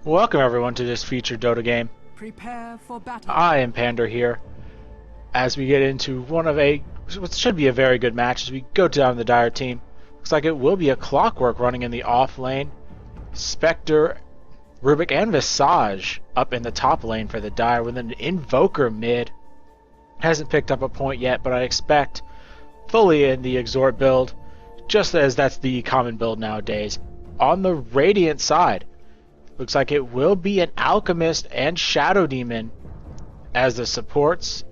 Welcome everyone to this featured Dota game. Prepare for battle. I am Pander here, as we get into what should be a very good match as we go down the Dire team. Looks like it will be a Clockwork running in the off lane. Spectre, Rubick, and Visage up in the top lane for the Dire with an Invoker mid. Hasn't picked up a point yet, but I expect fully in the Exhort build, just as that's the common build nowadays. On the Radiant side, looks like it will be an Alchemist and Shadow Demon as the supports.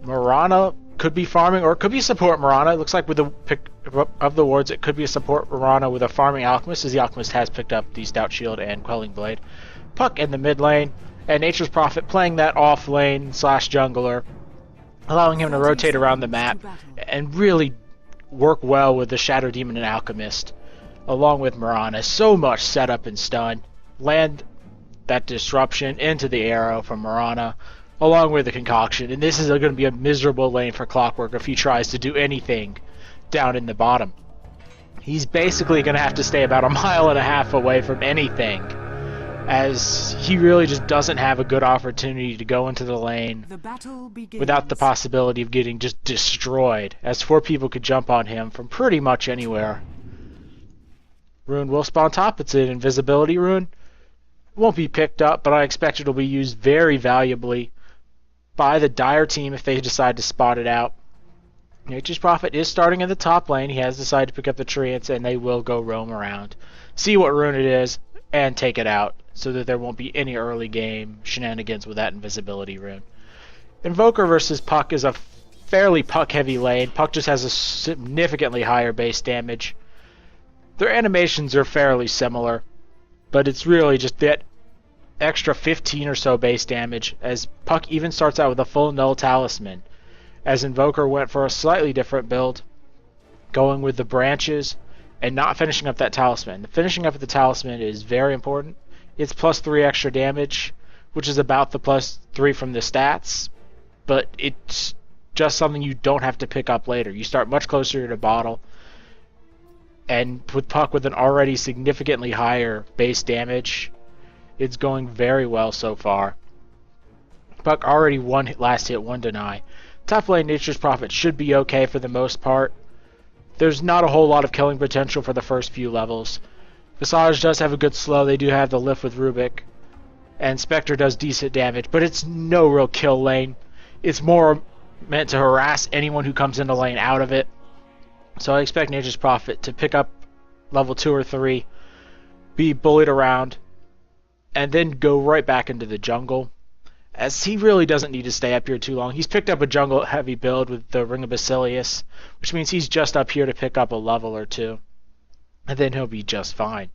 Mirana could be farming, or it could be support Mirana. It looks like with the pick of the wards, it could be a support Mirana with a farming Alchemist, as the Alchemist has picked up the Stout Shield and Quelling Blade. Puck in the mid lane, and Nature's Prophet playing that off lane / jungler, allowing him to rotate around the map and really work well with the Shadow Demon and Alchemist, along with Mirana. So much setup and stun. Land that disruption into the arrow from Mirana, along with the concoction, and this is going to be a miserable lane for Clockwork if he tries to do anything down in the bottom. He's basically going to have to stay about 1.5 miles away from anything, as he really just doesn't have a good opportunity to go into the lane without the possibility of getting just destroyed, as 4 people could jump on him from pretty much anywhere. Rune will spawn top. It's an invisibility rune. Won't be picked up, but I expect it'll be used very valuably by the Dire team if they decide to spot it out. Nature's Prophet is starting in the top lane. He has decided to pick up the Tryouts, and they will go roam around, see what rune it is, and take it out, so that there won't be any early game shenanigans with that invisibility rune. Invoker versus Puck is a fairly Puck-heavy lane. Puck just has a significantly higher base damage. Their animations are fairly similar, but it's really just that extra 15 or so base damage, as Puck even starts out with a full null talisman, as Invoker went for a slightly different build, going with the branches and not finishing up that talisman. The finishing up of the talisman is very important. It's +3 extra damage, which is about the +3 from the stats, but it's just something you don't have to pick up later. You start much closer to bottle, and with Puck with an already significantly higher base damage, it's going very well so far. Puck already last hit, 1 deny. Top lane Nature's Prophet should be okay for the most part. There's not a whole lot of killing potential for the first few levels. Visage does have a good slow. They do have the lift with Rubick. And Spectre does decent damage, but it's no real kill lane. It's more meant to harass anyone who comes in the lane out of it. So I expect Nature's Prophet to pick up level 2 or 3, be bullied around, and then go right back into the jungle, as he really doesn't need to stay up here too long. He's picked up a jungle heavy build with the Ring of Basilius, which means he's just up here to pick up a level or 2, and then he'll be just fine.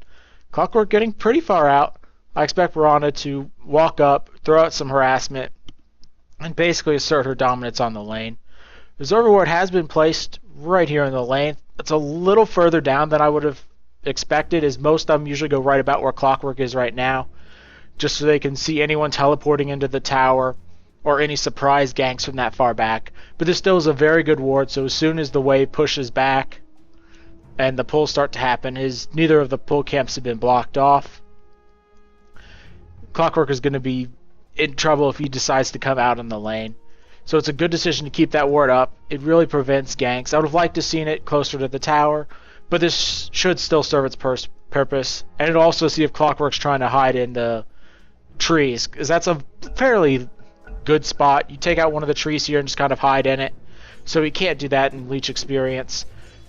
Clockwork getting pretty far out. I expect Mirana to walk up, throw out some harassment, and basically assert her dominance on the lane. Reservoir Ward has been placed right here in the lane. It's a little further down than I would have expected, as most of them usually go right about where Clockwork is right now, just so they can see anyone teleporting into the tower or any surprise ganks from that far back. But this still is a very good ward, so as soon as the wave pushes back and the pulls start to happen, neither of the pull camps have been blocked off. Clockwork is going to be in trouble if he decides to come out in the lane. So it's a good decision to keep that ward up. It really prevents ganks. I would have liked to have seen it closer to the tower, but this should still serve its purpose. And it'll also see if Clockwork's trying to hide in the trees, because that's a fairly good spot. You take out one of the trees here and just kind of hide in it. So he can't do that in Leech experience.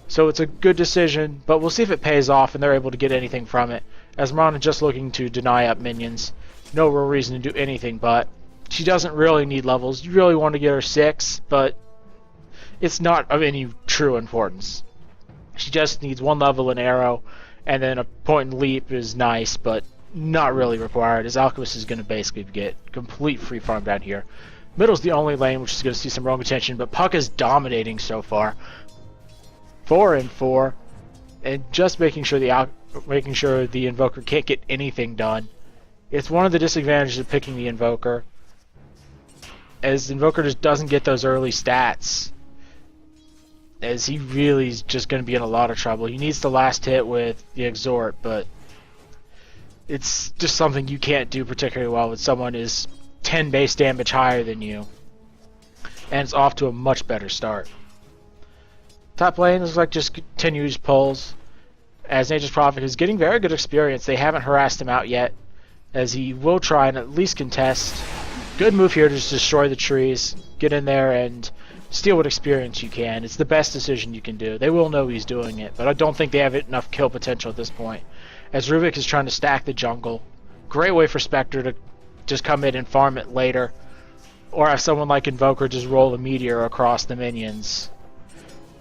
So it's a good decision, but we'll see if it pays off and they're able to get anything from it, as Mirana just looking to deny up minions. No real reason to do anything but. She doesn't really need levels. You really want to get her 6, but it's not of any true importance. She just needs 1 level in arrow, and then a point and leap is nice, but not really required, as Alchemist is going to basically get complete free farm down here. Middle's the only lane which is going to see some roam attention, but Puck is dominating so far. 4 and 4, and just making sure the Invoker can't get anything done. It's one of the disadvantages of picking the Invoker, as Invoker just doesn't get those early stats, as he really is just going to be in a lot of trouble. He needs the last hit with the Exhort, but It's just something you can't do particularly well when someone is 10 base damage higher than you. And it's off to a much better start. Top lane looks like just continues pulls, as Nature's Prophet is getting very good experience. They haven't harassed him out yet, as he will try and at least contest. Good move here to just destroy the trees, get in there and steal what experience you can. It's the best decision you can do. They will know he's doing it, but I don't think they have enough kill potential at this point, as Rubick is trying to stack the jungle. Great way for Spectre to just come in and farm it later, or have someone like Invoker just roll a meteor across the minions,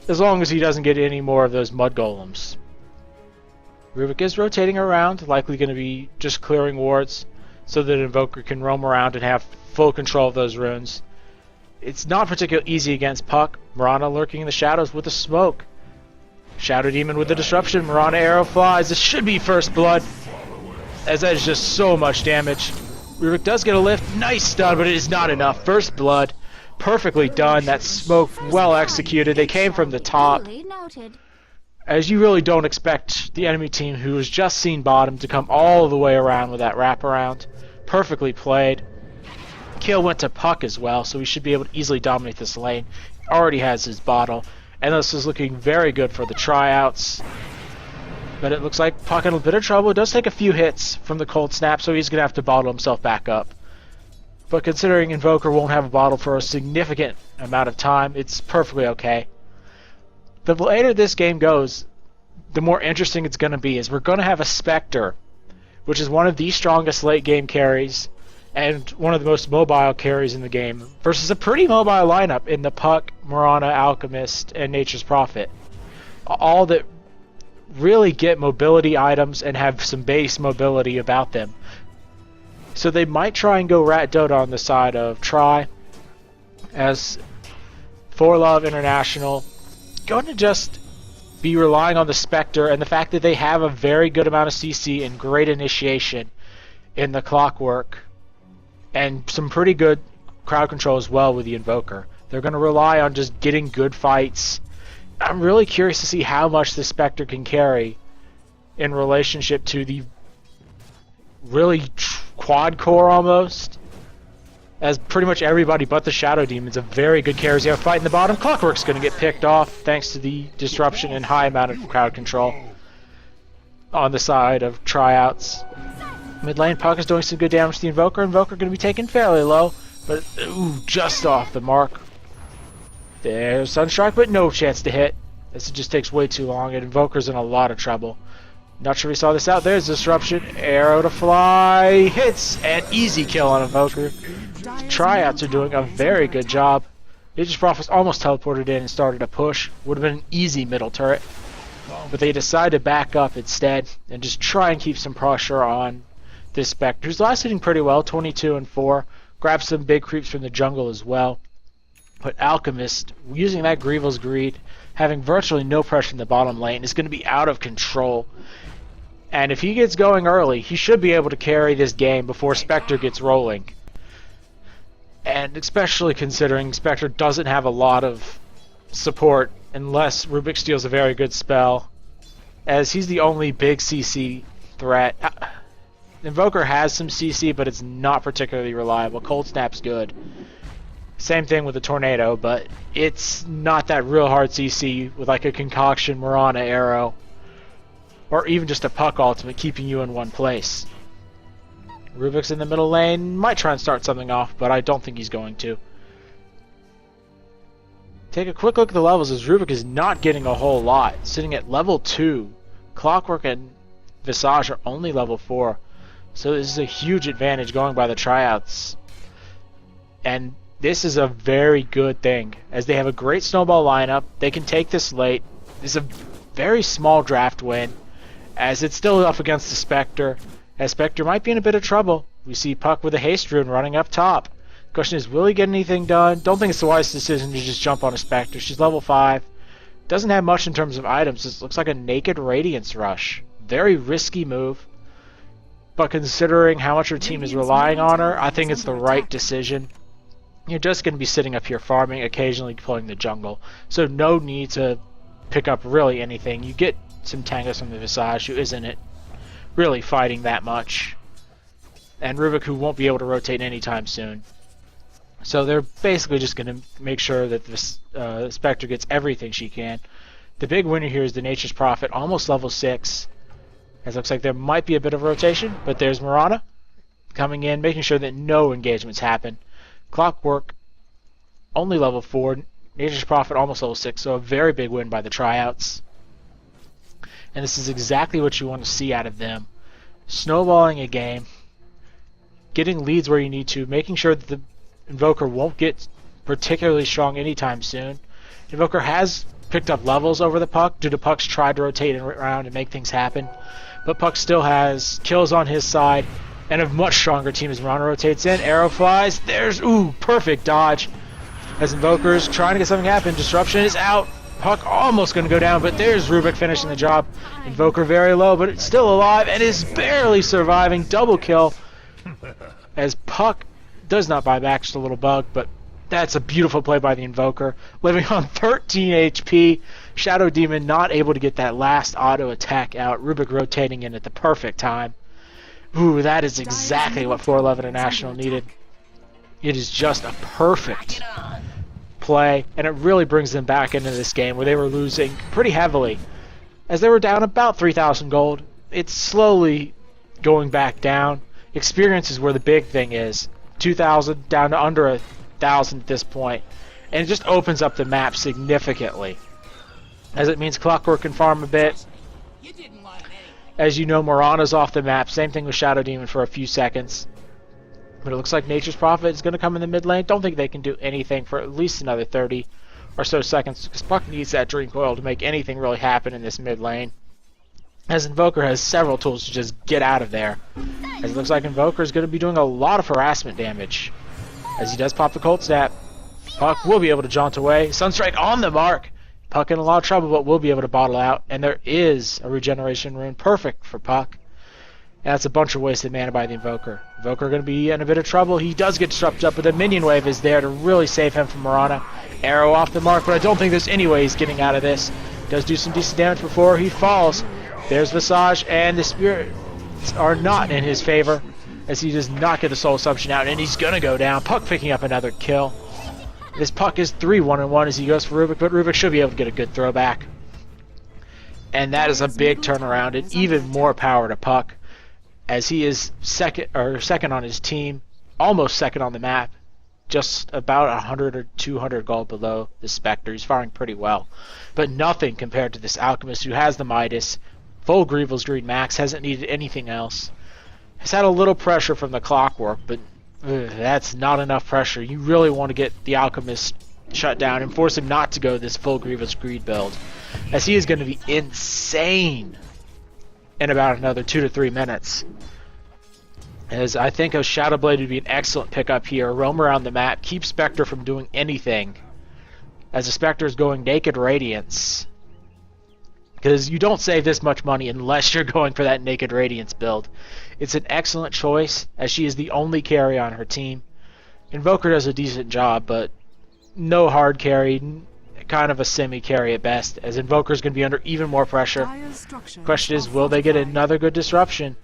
as long as he doesn't get any more of those mud golems. Rubick is rotating around, likely going to be just clearing wards so that Invoker can roam around and have full control of those runes. It's not particularly easy against Puck. Mirana lurking in the shadows with a smoke. Shadow Demon with the disruption. Mirana arrow flies. This should be first blood, as that is just so much damage. Rubick does get a lift. Nice stun, but it is not enough. First blood. Perfectly done. That smoke well executed. They came from the top, as you really don't expect the enemy team, who has just seen bottom, to come all the way around with that wraparound. Perfectly played. Kill went to Puck as well, so he should be able to easily dominate this lane. Already has his bottle, and this is looking very good for the tryouts. But it looks like Puck in a bit of trouble. It does take a few hits from the cold snap, so he's going to have to bottle himself back up. But considering Invoker won't have a bottle for a significant amount of time, it's perfectly okay. The later this game goes, the more interesting it's going to be, as we're going to have a Spectre, which is one of the strongest late game carries and one of the most mobile carries in the game, versus a pretty mobile lineup in the Puck, Mirana, Alchemist, and Nature's Prophet. All that really get mobility items and have some base mobility about them. So they might try and go Rat Dota on the side of Try, as Forlove International going to just be relying on the Spectre and the fact that they have a very good amount of CC and great initiation in the Clockwork, and some pretty good crowd control as well with the Invoker. They're going to rely on just getting good fights. I'm really curious to see how much the Spectre can carry in relationship to the really quad core almost, as pretty much everybody but the Shadow Demon's a very good carry. They have a fight in the bottom. Clockwork's going to get picked off thanks to the disruption and high amount of crowd control on the side of Tryouts. Mid lane, Puck is doing some good damage to the Invoker. Invoker going to be taken fairly low, but ooh, just off the mark. There's Sunstrike, but no chance to hit. This just takes way too long, and Invoker's in a lot of trouble. Not sure we saw this out. There's Disruption. Arrow to fly. Hits. And easy kill on Invoker. The Tryouts are doing a very good job. Nature's Prophet almost teleported in and started a push. Would have been an easy middle turret. But they decided to back up instead and just try and keep some pressure on this Spectre, who's last hitting pretty well, 22 and 4. Grab some big creeps from the jungle as well. But Alchemist, using that Grievel's Greed, having virtually no pressure in the bottom lane, is going to be out of control. And if he gets going early, he should be able to carry this game before Spectre gets rolling. And especially considering Spectre doesn't have a lot of support unless Rubick steals a very good spell, as he's the only big CC threat. Invoker has some CC, but it's not particularly reliable. Cold Snap's good. Same thing with the Tornado, but it's not that real hard CC with like a Concoction, Mirana arrow, or even just a Puck ultimate keeping you in one place. Rubick's in the middle lane, might try and start something off, but I don't think he's going to. Take a quick look at the levels, as Rubick is not getting a whole lot, sitting at level 2. Clockwork and Visage are only level 4, so this is a huge advantage going by the Tryouts. And this is a very good thing, as they have a great snowball lineup. They can take this late. This is a very small draft win, as it's still up against the Spectre, as Spectre might be in a bit of trouble. We see Puck with a haste rune running up top. Question is, will he get anything done? Don't think it's the wisest decision to just jump on a Spectre. She's level 5. Doesn't have much in terms of items. This looks like a naked Radiance Rush. Very risky move, but considering how much her team is relying on her, I think it's the right decision. You're just going to be sitting up here farming, occasionally pulling the jungle, so no need to pick up really anything. You get some Tangus from the Visage, who isn't it really fighting that much. And Rubick, who won't be able to rotate anytime soon. So they're basically just going to make sure that this Spectre gets everything she can. The big winner here is the Nature's Prophet, almost level 6. As it looks like there might be a bit of rotation, but there's Mirana coming in, making sure that no engagements happen. Clockwork, only level 4. Nature's Prophet, almost level 6, so a very big win by the Tryouts. And this is exactly what you want to see out of them. Snowballing a game, getting leads where you need to, making sure that the Invoker won't get particularly strong anytime soon. Invoker has picked up levels over the Puck due to Puck's tried to rotate around and make things happen. But Puck still has kills on his side and a much stronger team as Mirana rotates in. Arrow flies. There's, perfect dodge. As Invoker's trying to get something happen. Disruption is out. Puck almost going to go down, but there's Rubick finishing the job. Invoker very low, but it's still alive and is barely surviving. Double kill as Puck does not buy back, just a little bug, but that's a beautiful play by the Invoker. Living on 13 HP. Shadow Demon not able to get that last auto attack out. Rubick rotating in at the perfect time. Ooh, that is exactly what Forlove International needed. It is just a perfect play, and it really brings them back into this game where they were losing pretty heavily. As they were down about 3,000 gold, it's slowly going back down. Experience is where the big thing is. 2,000 down to under 1,000 at this point, and it just opens up the map significantly, as it means Clockwork can farm a bit. As you know, Mirana's off the map. Same thing with Shadow Demon for a few seconds. But it looks like Nature's Prophet is going to come in the mid lane. Don't think they can do anything for at least another 30 or so seconds, because Puck needs that Dream Coil to make anything really happen in this mid lane. As Invoker has several tools to just get out of there. As it looks like Invoker is going to be doing a lot of harassment damage. As he does pop the Cold Snap, Puck will be able to jaunt away. Sunstrike on the mark. Puck in a lot of trouble, but will be able to bottle out. And there is a regeneration rune, perfect for Puck. And that's a bunch of wasted mana by the Invoker. Invoker going to be in a bit of trouble. He does get disrupted up, but the minion wave is there to really save him from Mirana. Arrow off the mark, but I don't think there's any way he's getting out of this. Does do some decent damage before he falls. There's Visage, and the spirits are not in his favor, as he does not get the soul assumption out, and he's going to go down. Puck picking up another kill. This Puck is 3-1-1 as he goes for Rubick, but Rubick should be able to get a good throwback. And that is a big turnaround, and even more power to Puck, as he is second on his team, almost second on the map, just about 100 or 200 gold below the Spectre. He's firing pretty well, but nothing compared to this Alchemist, who has the Midas, full Grievel's Greed max, hasn't needed anything else. Has had a little pressure from the Clockwork, but that's not enough pressure. You really want to get the Alchemist shut down and force him not to go this full Grievous Greed build, as he is going to be insane in about another 2 to 3 minutes. As I think a Shadow Blade would be an excellent pickup here. Roam around the map, keep Spectre from doing anything, as the Spectre is going Naked Radiance. Because you don't save this much money unless you're going for that Naked Radiance build. It's an excellent choice, as she is the only carry on her team. Invoker does a decent job, but no hard carry, kind of a semi-carry at best, as Invoker is going to be under even more pressure. Question is, will they get another good disruption?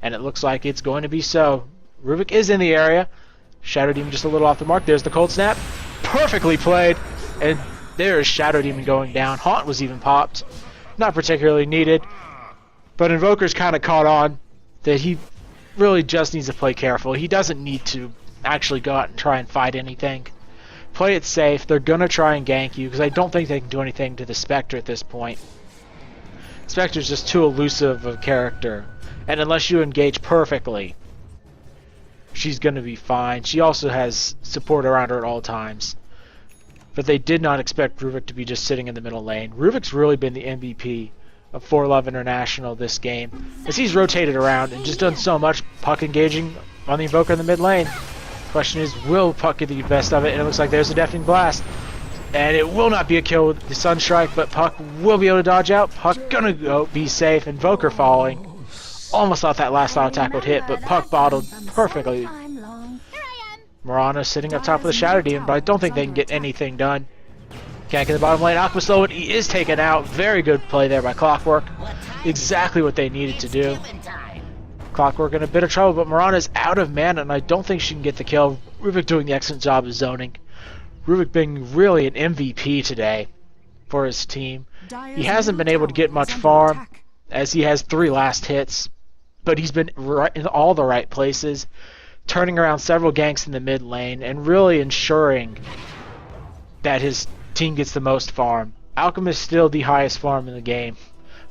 And it looks like it's going to be so. Rubick is in the area. Shadow Demon just a little off the mark. There's the Cold Snap. Perfectly played. And there is Shadow Demon going down. Haunt was even popped. Not particularly needed. But Invoker's kind of caught on that he really just needs to play careful. He doesn't need to actually go out and try and fight anything. Play it safe. They're going to try and gank you, because I don't think they can do anything to the Spectre at this point. Spectre's just too elusive of a character. And unless you engage perfectly, she's going to be fine. She also has support around her at all times. But they did not expect Rubick to be just sitting in the middle lane. Rubick's really been the MVP of Forlove International this game, as he's rotated around and just done so much. Puck engaging on the Invoker in the mid lane. Question is, will Puck get the best of it? And it looks like there's a Deafening Blast. And it will not be a kill with the Sunstrike, but Puck will be able to dodge out. Puck gonna go be safe. Invoker falling. Almost thought that last auto attack would hit, but Puck bottled perfectly. Mirana sitting up top of the Shadow Demon, but I don't think they can get anything done. Can't get the bottom lane. Alchemist though, and he is taken out. Very good play there by Clockwork. Exactly what they needed to do. Clockwork in a bit of trouble, but Mirana's out of mana, and I don't think she can get the kill. Rubick doing the excellent job of zoning. Rubick being really an MVP today for his team. He hasn't been able to get much farm, as he has 3 last hits, but he's been right in all the right places, turning around several ganks in the mid lane, and really ensuring that his team gets the most farm. Alchemist still the highest farm in the game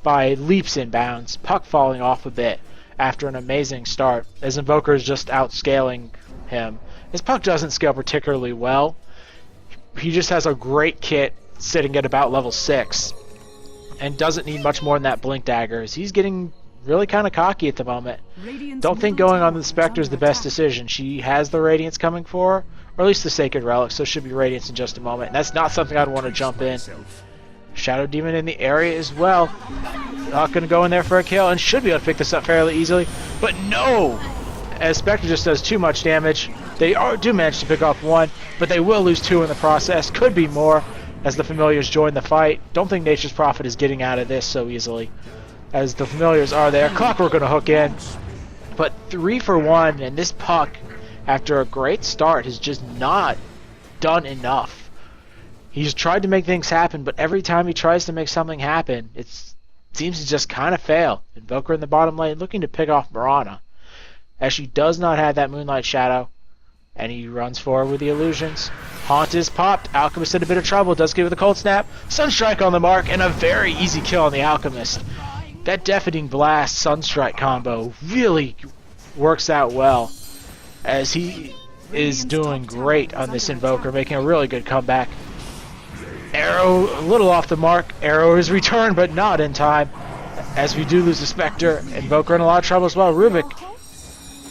by leaps and bounds, Puck falling off a bit after an amazing start, as Invoker is just outscaling him. His Puck doesn't scale particularly well. He just has a great kit sitting at about level 6 and doesn't need much more than that Blink Dagger, as he's getting really kind of cocky at the moment. Don't think going on the Spectre is the best decision. She has the Radiance coming for her, or at least the Sacred Relic, so should be Radiance in just a moment. And that's not something I'd want to jump in. Shadow Demon in the area as well. Not going to go in there for a kill, and should be able to pick this up fairly easily. But no! As Spectre just does too much damage. They do manage to pick off 1, but they will lose 2 in the process. Could be more, as the Familiars join the fight. Don't think Nature's Prophet is getting out of this so easily, as the Familiars are there. Clockwork going to hook in, but 3 for 1, and this Puck, after a great start, has just not done enough. He's tried to make things happen, but every time he tries to make something happen, it seems to just kind of fail. Invoker in the bottom lane looking to pick off Mirana, as she does not have that Moonlight Shadow, and he runs forward with the illusions. Haunt is popped. Alchemist in a bit of trouble. Does give it the Cold Snap. Sunstrike on the mark, and a very easy kill on the Alchemist. That Deafening Blast Sunstrike combo really works out well, as he is doing great on this Invoker, making a really good comeback. Arrow a little off the mark. Arrow is returned, but not in time, as we do lose the Spectre. Invoker in a lot of trouble as well. Rubick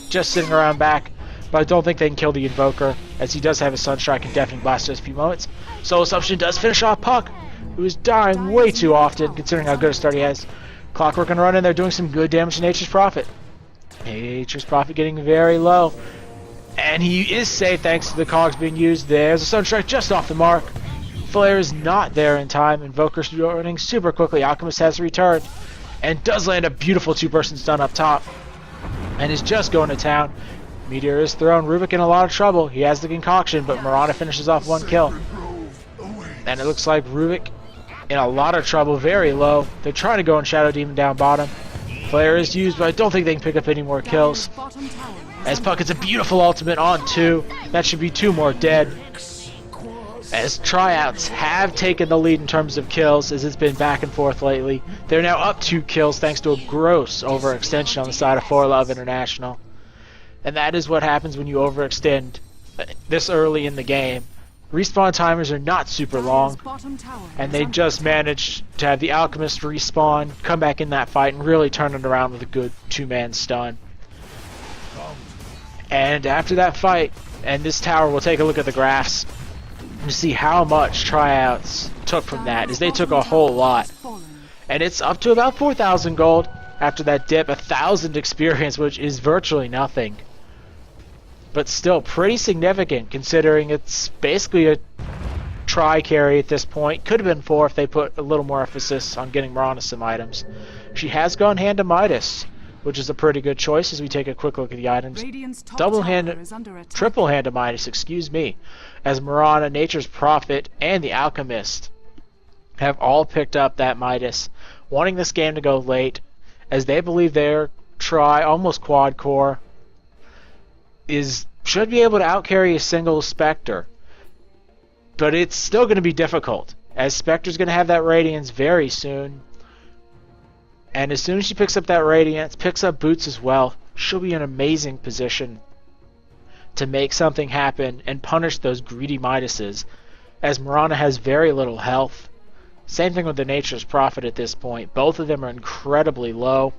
just sitting around back, but I don't think they can kill the Invoker, as he does have a Sunstrike and Deafening Blast in just a few moments. Soul Assumption does finish off Puck, who is dying way too often, considering how good a start he has. Clockwork and run in there, doing some good damage to Nature's Prophet. Nature's Prophet getting very low, and he is safe thanks to the cogs being used. There's a Sunstrike just off the mark. Flare is not there in time. Invoker's running super quickly. Alchemist has returned and does land a beautiful 2-person stun up top, and is just going to town. Meteor is thrown. Rubick in a lot of trouble. He has the concoction, but Mirana finishes off 1 kill. And it looks like Rubick in a lot of trouble, very low. They're trying to go on Shadow Demon down bottom. Flare is used, but I don't think they can pick up any more kills. As Puck gets a beautiful ultimate on 2. That should be 2 more dead. As Tryouts have taken the lead in terms of kills, as it's been back and forth lately. They're now up 2 kills thanks to a gross overextension on the side of Forlove International. And that is what happens when you overextend this early in the game. Respawn timers are not super long, and they just managed to have the Alchemist respawn, come back in that fight, and really turn it around with a good 2-man stun. And after that fight, and this tower, we'll take a look at the graphs to see how much Tryouts took from that, as they took a whole lot. And it's up to about 4,000 gold after that dip, 1,000 experience, which is virtually nothing. But still pretty significant, considering it's basically a tri-carry at this point. Could have been 4 if they put a little more emphasis on getting Mirana some items. She has gone hand to Midas, which is a pretty good choice as we take a quick look at the items. Triple hand to Midas, excuse me, as Mirana, Nature's Prophet, and the Alchemist have all picked up that Midas, wanting this game to go late, as they believe their tri, almost quad core, should be able to outcarry a single Spectre. But it's still going to be difficult, as Spectre's going to have that Radiance very soon. And as soon as she picks up that Radiance, picks up Boots as well, she'll be in an amazing position to make something happen and punish those greedy Midases, as Mirana has very little health. Same thing with the Nature's Prophet at this point. Both of them are incredibly low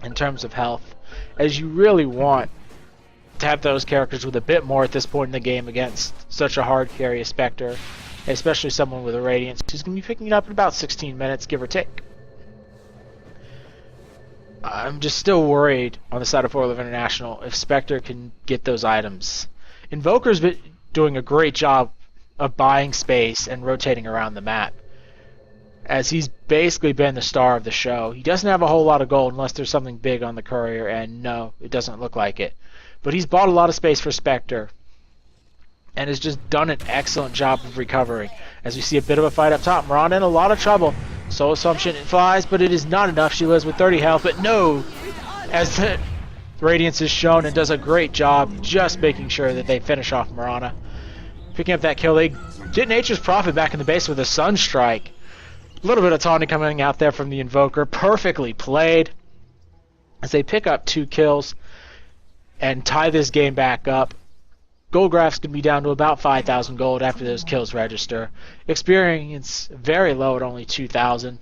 in terms of health, as you really want to have those characters with a bit more at this point in the game against such a hard carry as Spectre, especially someone with a Radiance who's going to be picking it up in about 16 minutes, give or take. I'm just still worried on the side of Forlove International if Spectre can get those items. Invoker's been doing a great job of buying space and rotating around the map. as he's basically been the star of the show. He doesn't have a whole lot of gold unless there's something big on the courier, and no, it doesn't look like it. But he's bought a lot of space for Spectre, and has just done an excellent job of recovering. As we see a bit of a fight up top, Mirana in a lot of trouble. Soul Assumption flies, but it is not enough. She lives with 30 health, but no! As the Radiance is shown and does a great job just making sure that they finish off Mirana. Picking up that kill, they get Nature's Prophet back in the base with a Sunstrike. A little bit of taunting coming out there from the Invoker. Perfectly played. As they pick up 2 kills and tie this game back up. Goldgraph's going to be down to about 5,000 gold after those kills register. Experience very low at only 2,000.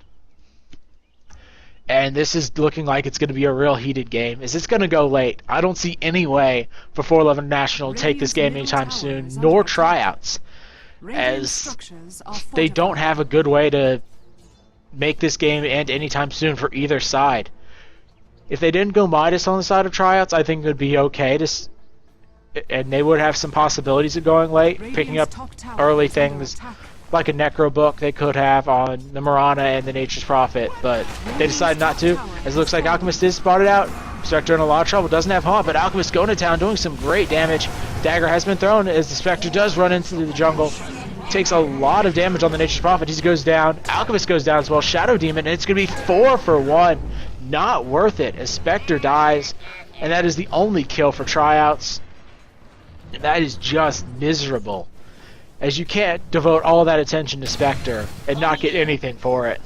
And this is looking like it's going to be a real heated game. Is this going to go late? I don't see any way for Forlove International to take this game anytime soon, nor Tryouts, as they don't have a good way to make this game end anytime soon for either side. If they didn't go Midas on the side of Tryouts, I think it would be okay to, and they would have some possibilities of going late, picking up early things like a Necro book they could have on the Mirana and the Nature's Prophet, but they decided not to, as it looks like Alchemist is spotted out. Spectre in a lot of trouble, doesn't have Haunt, but Alchemist going to town, doing some great damage. Dagger has been thrown as the Spectre does run into the jungle. Takes a lot of damage on the Nature's Prophet. He goes down. Alchemist goes down as well. Shadow Demon, and it's going to be 4 for 1. Not worth it as Spectre dies, and that is the only kill for Tryouts. And that is just miserable, as you can't devote all that attention to Spectre and not get anything for it,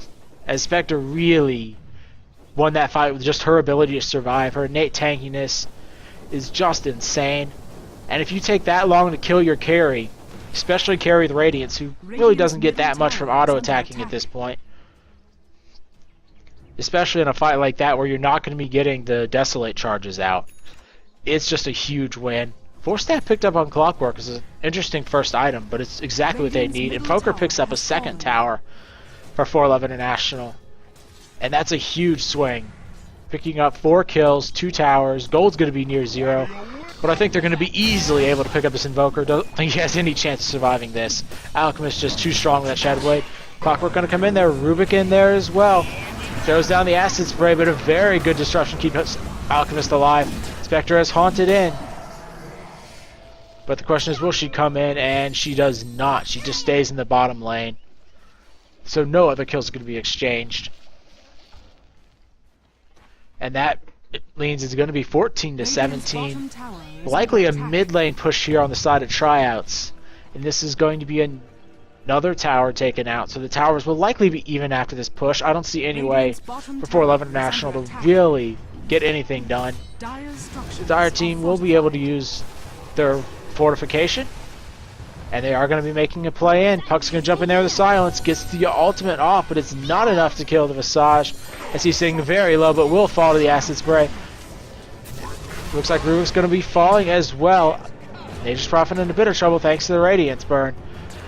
as Spectre really won that fight with just her ability to survive. Her innate tankiness is just insane, and if you take that long to kill your carry, especially carry the Radiance, who really doesn't get that much from auto-attacking at this point, especially in a fight like that where you're not going to be getting the Desolate charges out, it's just a huge win. 4-staff picked up on Clockwork is an interesting first item, but it's exactly what they need. Invoker picks up a second tower for Forlove International, and that's a huge swing. Picking up 4 kills, 2 towers. Gold's going to be near 0, but I think they're going to be easily able to pick up this Invoker. Don't think he has any chance of surviving this. Alchemist just too strong with that Shadow Blade. Clockwork going to come in there. Rubick in there as well. Throws down the Acid Spray, but a very good disruption keeps Alchemist alive. Spectre has haunted in. But the question is, will she come in? And she does not. She just stays in the bottom lane. So no other kills are going to be exchanged. And that means it's going to be 14-17. Likely a mid lane push here on the side of Tryouts. And this is going to be another tower taken out. So the towers will likely be even after this push. I don't see any way for Forlove International to really get anything done. The Dire team will be able to use their fortification, and they are going to be making a play in. Puck's going to jump in there with the silence, gets the ultimate off, but it's not enough to kill the Visage, as he's sitting very low, but will fall to the Acid Spray. Looks like Rubick's going to be falling as well. Nature's Prophet in a bit of trouble thanks to the Radiance burn,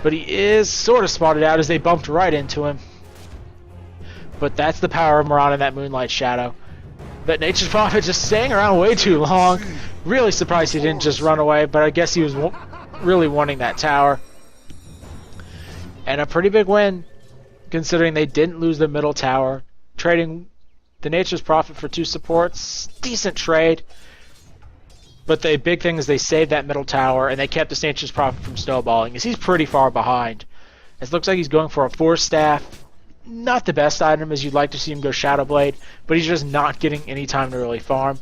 but he is sort of spotted out as they bumped right into him. But that's the power of Mirana in that Moonlight Shadow. But Nature's Prophet just staying around way too long. Really surprised he didn't just run away, but I guess he was really wanting that tower. And a pretty big win, considering they didn't lose the middle tower. Trading the Nature's Prophet for 2 supports, decent trade. But the big thing is they saved that middle tower, and they kept this Nature's Prophet from snowballing, as he's pretty far behind. It looks like he's going for a 4-staff. Not the best item, as you'd like to see him go Shadow Blade, but he's just not getting any time to really farm,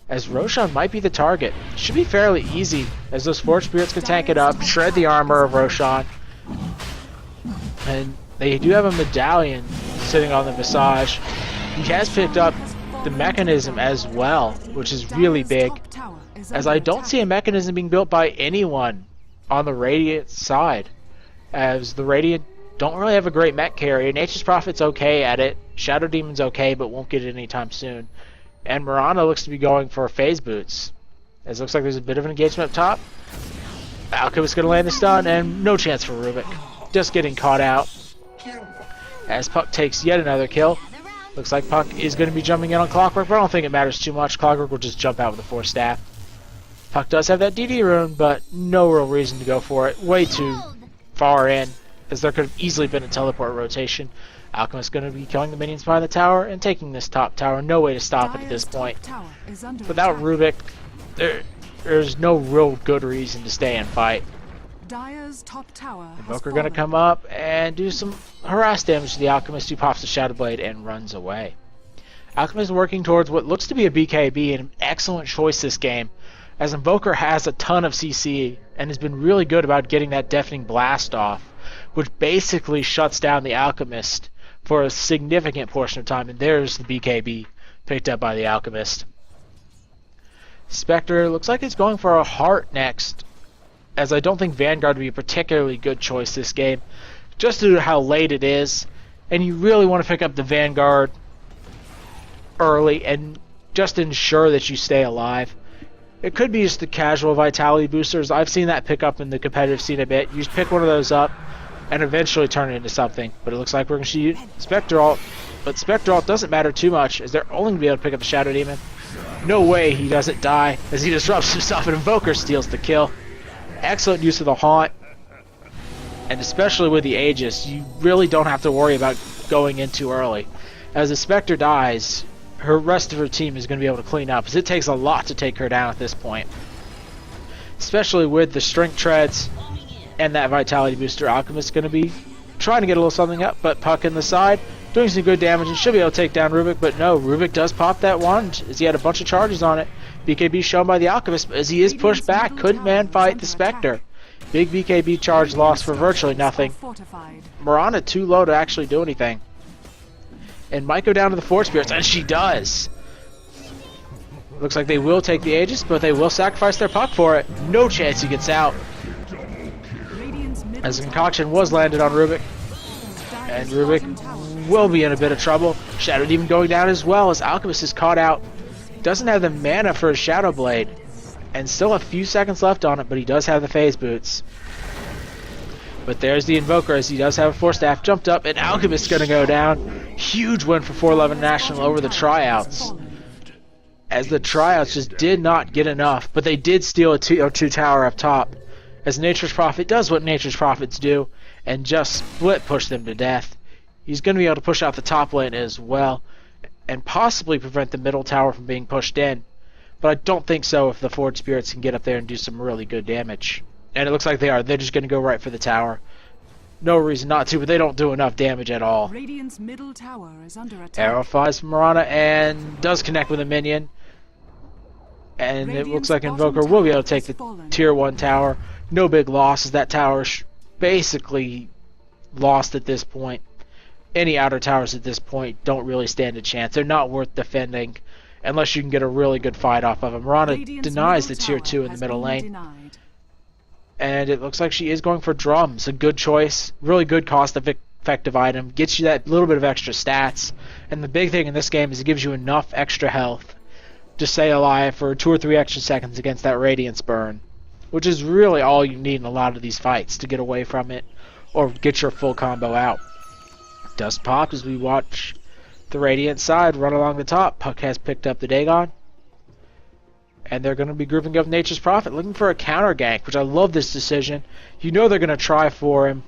as Roshan might be the target. Should be fairly easy, as those Forge Spirits can tank it up, shred the armor of Roshan. And they do have a medallion sitting on the Visage. He has picked up the mechanism as well, which is really big, as I don't see a mechanism being built by anyone on the Radiant side, as the Radiant don't really have a great mech carrier. Nature's Prophet's okay at it. Shadow Demon's okay, but won't get it anytime soon. And Mirana looks to be going for phase boots, as it looks like there's a bit of an engagement up top. Alchemist going to land the stun, and no chance for Rubick. Just getting caught out, as Puck takes yet another kill. Looks like Puck is going to be jumping in on Clockwork, but I don't think it matters too much. Clockwork will just jump out with a 4-staff. Puck does have that DD rune, but no real reason to go for it. Way too far in, as there could have easily been a teleport rotation. Alchemist going to be killing the minions behind the tower and taking this top tower. No way to stop it at this point. Without Rubick, there's no real good reason to stay and fight. Dire's top tower Invoker going to come up and do some harass damage to the Alchemist, who pops the Shadow Blade and runs away. Alchemist working towards what looks to be a BKB, and an excellent choice this game, as Invoker has a ton of CC and has been really good about getting that Deafening Blast off, which basically shuts down the Alchemist for a significant portion of time, and there's the BKB picked up by the Alchemist. Spectre looks like it's going for a heart next, as I don't think Vanguard would be a particularly good choice this game, just due to how late it is, and you really want to pick up the Vanguard early and just ensure that you stay alive. It could be just the casual vitality boosters. I've seen that pick up in the competitive scene a bit. You just pick one of those up and eventually turn it into something. But it looks like we're going to see Spectre ult. But Spectre ult doesn't matter too much, as they're only going to be able to pick up the Shadow Demon. No way he doesn't die, as he disrupts himself and Invoker steals the kill. Excellent use of the Haunt. And especially with the Aegis, you really don't have to worry about going in too early. As the Spectre dies, her rest of her team is going to be able to clean up, as it takes a lot to take her down at this point. Especially with the Strength Treads and that Vitality Booster, Alchemist is going to be trying to get a little something up, but Puck in the side, doing some good damage, and should be able to take down Rubick, but no, Rubick does pop that wand, as he had a bunch of charges on it. BKB shown by the Alchemist, but as he is pushed back, couldn't man-fight the Spectre. Big BKB charge lost for virtually nothing. Mirana too low to actually do anything. And might go down to the Fort Spirits, and she does. Looks like they will take the Aegis, but they will sacrifice their Puck for it. No chance he gets out. As the concoction was landed on Rubick. And Rubick will be in a bit of trouble. Shadow Demon going down as well, as Alchemist is caught out. Doesn't have the mana for his Shadow Blade. And still a few seconds left on it, but he does have the Phase Boots. But there's the Invoker, as he does have a Force Staff jumped up, and Alchemist is going to go down. Huge win for Forlove International over the Tryouts, as the Tryouts just did not get enough, but they did steal a 2 tower up top, as Nature's Prophet does what Nature's Prophets do, and just split push them to death. He's going to be able to push out the top lane as well, and possibly prevent the middle tower from being pushed in, but I don't think so if the Forge Spirits can get up there and do some really good damage. And it looks like they are. They're just going to go right for the tower. No reason not to, but they don't do enough damage at all. Radiant's middle tower is under attack. Arrow flies from Mirana and does connect with a minion. And it looks like Invoker will be able to take the tier 1 tower. No big loss, as that tower is basically lost at this point. Any outer towers at this point don't really stand a chance. They're not worth defending unless you can get a really good fight off of them. Mirana denies the tier 2 in the middle lane. And it looks like she is going for drums. A good choice. Really good cost-effective item. Gets you that little bit of extra stats. And the big thing in this game is it gives you enough extra health to stay alive for 2 or 3 extra seconds against that Radiance burn. Which is really all you need in a lot of these fights to get away from it or get your full combo out. Dust popped as we watch the Radiant side run along the top. Puck has picked up the Dagon. And they're going to be grouping up Nature's Prophet, looking for a counter gank, which I love this decision. You know they're going to try for him.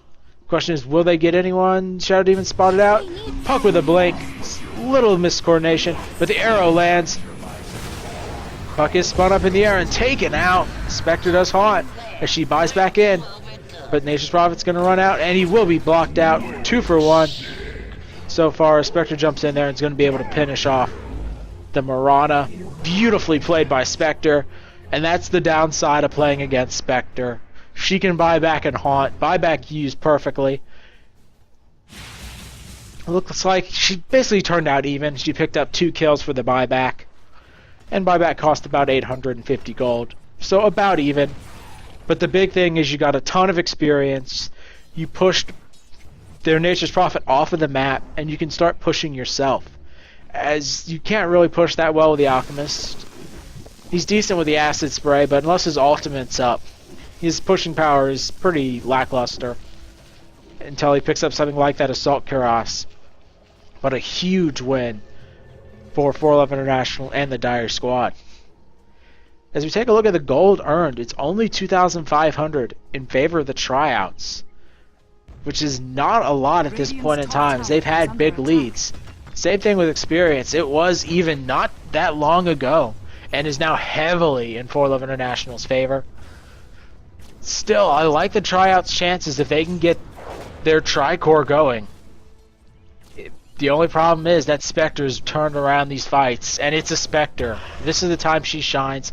Question is, will they get anyone? Shadow Demon spotted out. Puck with a blink. Little miscoordination, but the arrow lands. Puck is spun up in the air and taken out. Spectre does haunt as she buys back in. But Nature's Prophet's going to run out, and he will be blocked out. 2 for 1. So far, Spectre jumps in there and is going to be able to finish off the Mirana. Beautifully played by Spectre, and that's the downside of playing against Spectre. She can buy back and haunt. Buyback used perfectly. It looks like she basically turned out even. She picked up 2 kills for the buyback, and buyback cost about 850 gold, so about even. But the big thing is you got a ton of experience. You pushed their Nature's Prophet off of the map, and you can start pushing yourself, as you can't really push that well with the Alchemist. He's decent with the Acid Spray, but unless his ultimate's up, his pushing power is pretty lackluster until he picks up something like that Assault Cuirass. But a huge win for Forlove International and the Dire squad. As we take a look at the gold earned, it's only 2,500 in favor of the Tryouts. which is not a lot at this point in time. They've had big leads. Same thing with experience. It was even not that long ago, and is now heavily in Forlove International's favor. Still, I like the Tryouts' chances if they can get their Tricore going. The only problem is that Spectre's turned around these fights, and it's a Spectre. This is the time she shines.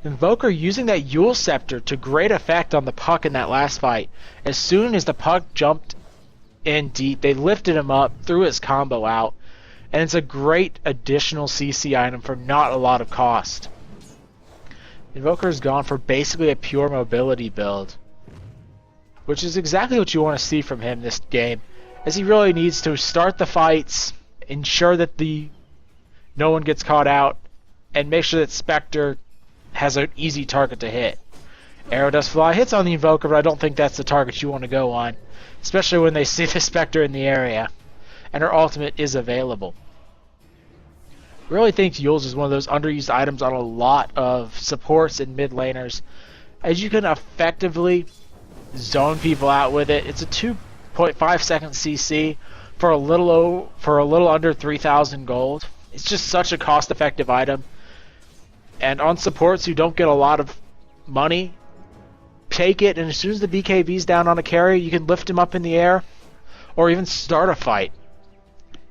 Invoker using that Yule Scepter to great effect on the Puck in that last fight. As soon as the Puck jumped in deep, they lifted him up, threw his combo out, and it's a great additional CC item for not a lot of cost. Invoker's gone for basically a pure mobility build, which is exactly what you want to see from him this game, as he really needs to start the fights, ensure that no one gets caught out, and make sure that Spectre has an easy target to hit. Arrow does fly, hits on the Invoker, but I don't think that's the target you want to go on, especially when they see the Spectre in the area, and her ultimate is available. I really think Yule's is one of those underused items on a lot of supports and mid laners, as you can effectively zone people out with it. It's a 2.5 second CC for a little under 3,000 gold. It's just such a cost-effective item. And on supports who don't get a lot of money, take it, and as soon as the BKB's down on a carry, you can lift him up in the air, or even start a fight.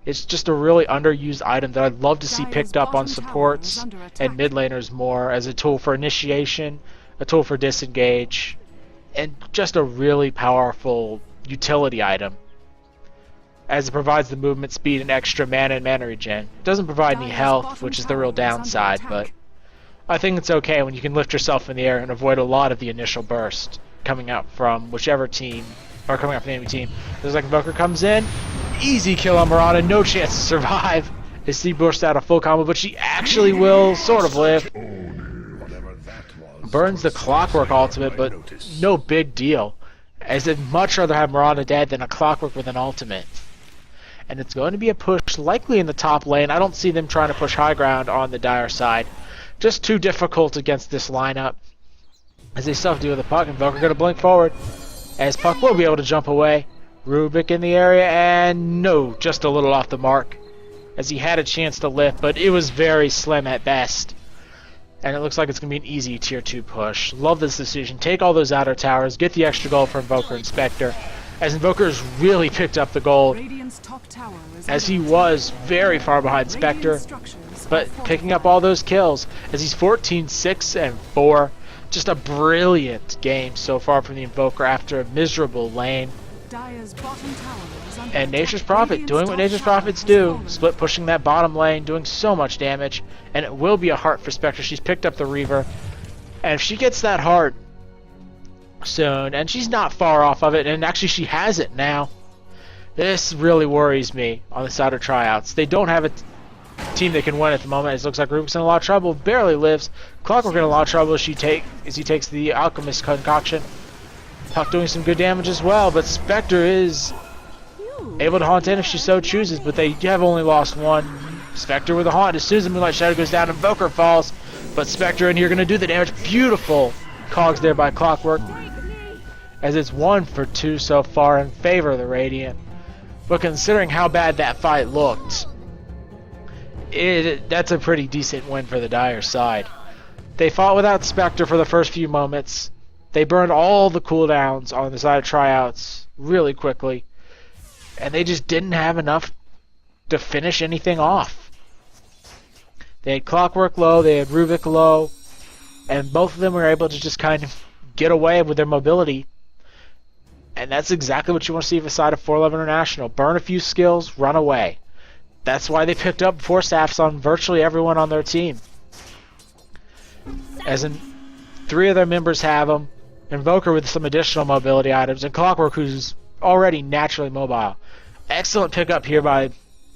It's just a really underused item that I'd love to see picked up on supports and mid laners more, as a tool for initiation, a tool for disengage, and just a really powerful utility item, as it provides the movement speed and extra mana and mana regen. It doesn't provide any health, which is the real downside, but I think it's okay when you can lift yourself in the air and avoid a lot of the initial burst coming out from whichever team, or coming out from the enemy team. There's like Invoker comes in, easy kill on Mirana, no chance to survive as she bursts out a full combo, but she actually will sort of live. Burns the Clockwork ultimate, but no big deal, as I'd much rather have Mirana dead than a Clockwork with an ultimate. And it's going to be a push likely in the top lane. I don't see them trying to push high ground on the Dire side. Just too difficult against this lineup, as they still have to deal with the Puck. Invoker going to blink forward, as Puck will be able to jump away. Rubick in the area, and no, just a little off the mark, as he had a chance to lift, but it was very slim at best. And it looks like it's going to be an easy tier 2 push. Love this decision. Take all those outer towers, get the extra gold for Invoker and Spectre, as Invoker has really picked up the gold, as he was very far behind Spectre, but picking up all those kills, as he's 14, 6, and 4. Just a brilliant game so far from the Invoker after a miserable lane. And Nature's Prophet doing what Nature's Prophets do, split pushing that bottom lane, doing so much damage, and it will be a heart for Spectre. She's picked up the Reaver, and if she gets that heart soon, and she's not far off of it, and actually she has it now, this really worries me on the side of Tryouts. They don't have a team that can win at the moment. It looks like Rubick's in a lot of trouble, barely lives. Clockwork in a lot of trouble as he takes the Alchemist concoction. Puck doing some good damage as well, but Spectre is able to haunt in if she so chooses, but they have only lost one. Spectre with a haunt. As soon as the Moonlight Shadow goes down, Invoker falls, but Spectre in here going to do the damage. Beautiful cogs there by Clockwork, as it's 1 for 2 so far in favor of the Radiant. But considering how bad that fight looked, that's a pretty decent win for the Dire side. They fought without Spectre for the first few moments. They burned all the cooldowns on the side of Tryouts really quickly, and they just didn't have enough to finish anything off. They had Clockwork low, they had Rubick low, and both of them were able to just kind of get away with their mobility. And that's exactly what you want to see from the side of Forlove International. Burn a few skills, run away. That's why they picked up 4 staffs on virtually everyone on their team. As in, 3 of their members have them. Invoker with some additional mobility items, and Clockwork, who's already naturally mobile. Excellent pickup here by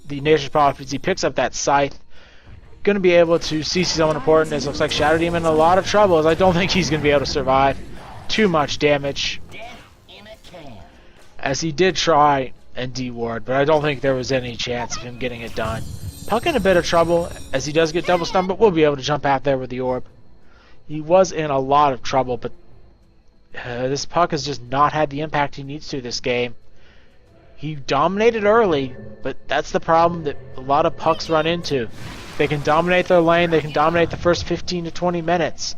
the Nature's Prophets. He picks up that Scythe. Going to be able to CC someone important, as it looks like Shadow Demon in a lot of trouble, as I don't think he's going to be able to survive. Too much damage, as he did try and D-ward, but I don't think there was any chance of him getting it done. Puck in a bit of trouble, as he does get double stunned, but will be able to jump out there with the orb. He was in a lot of trouble, but this Puck has just not had the impact he needs to this game. He dominated early, but that's the problem that a lot of pucks run into. They can dominate their lane, they can dominate the first 15 to 20 minutes.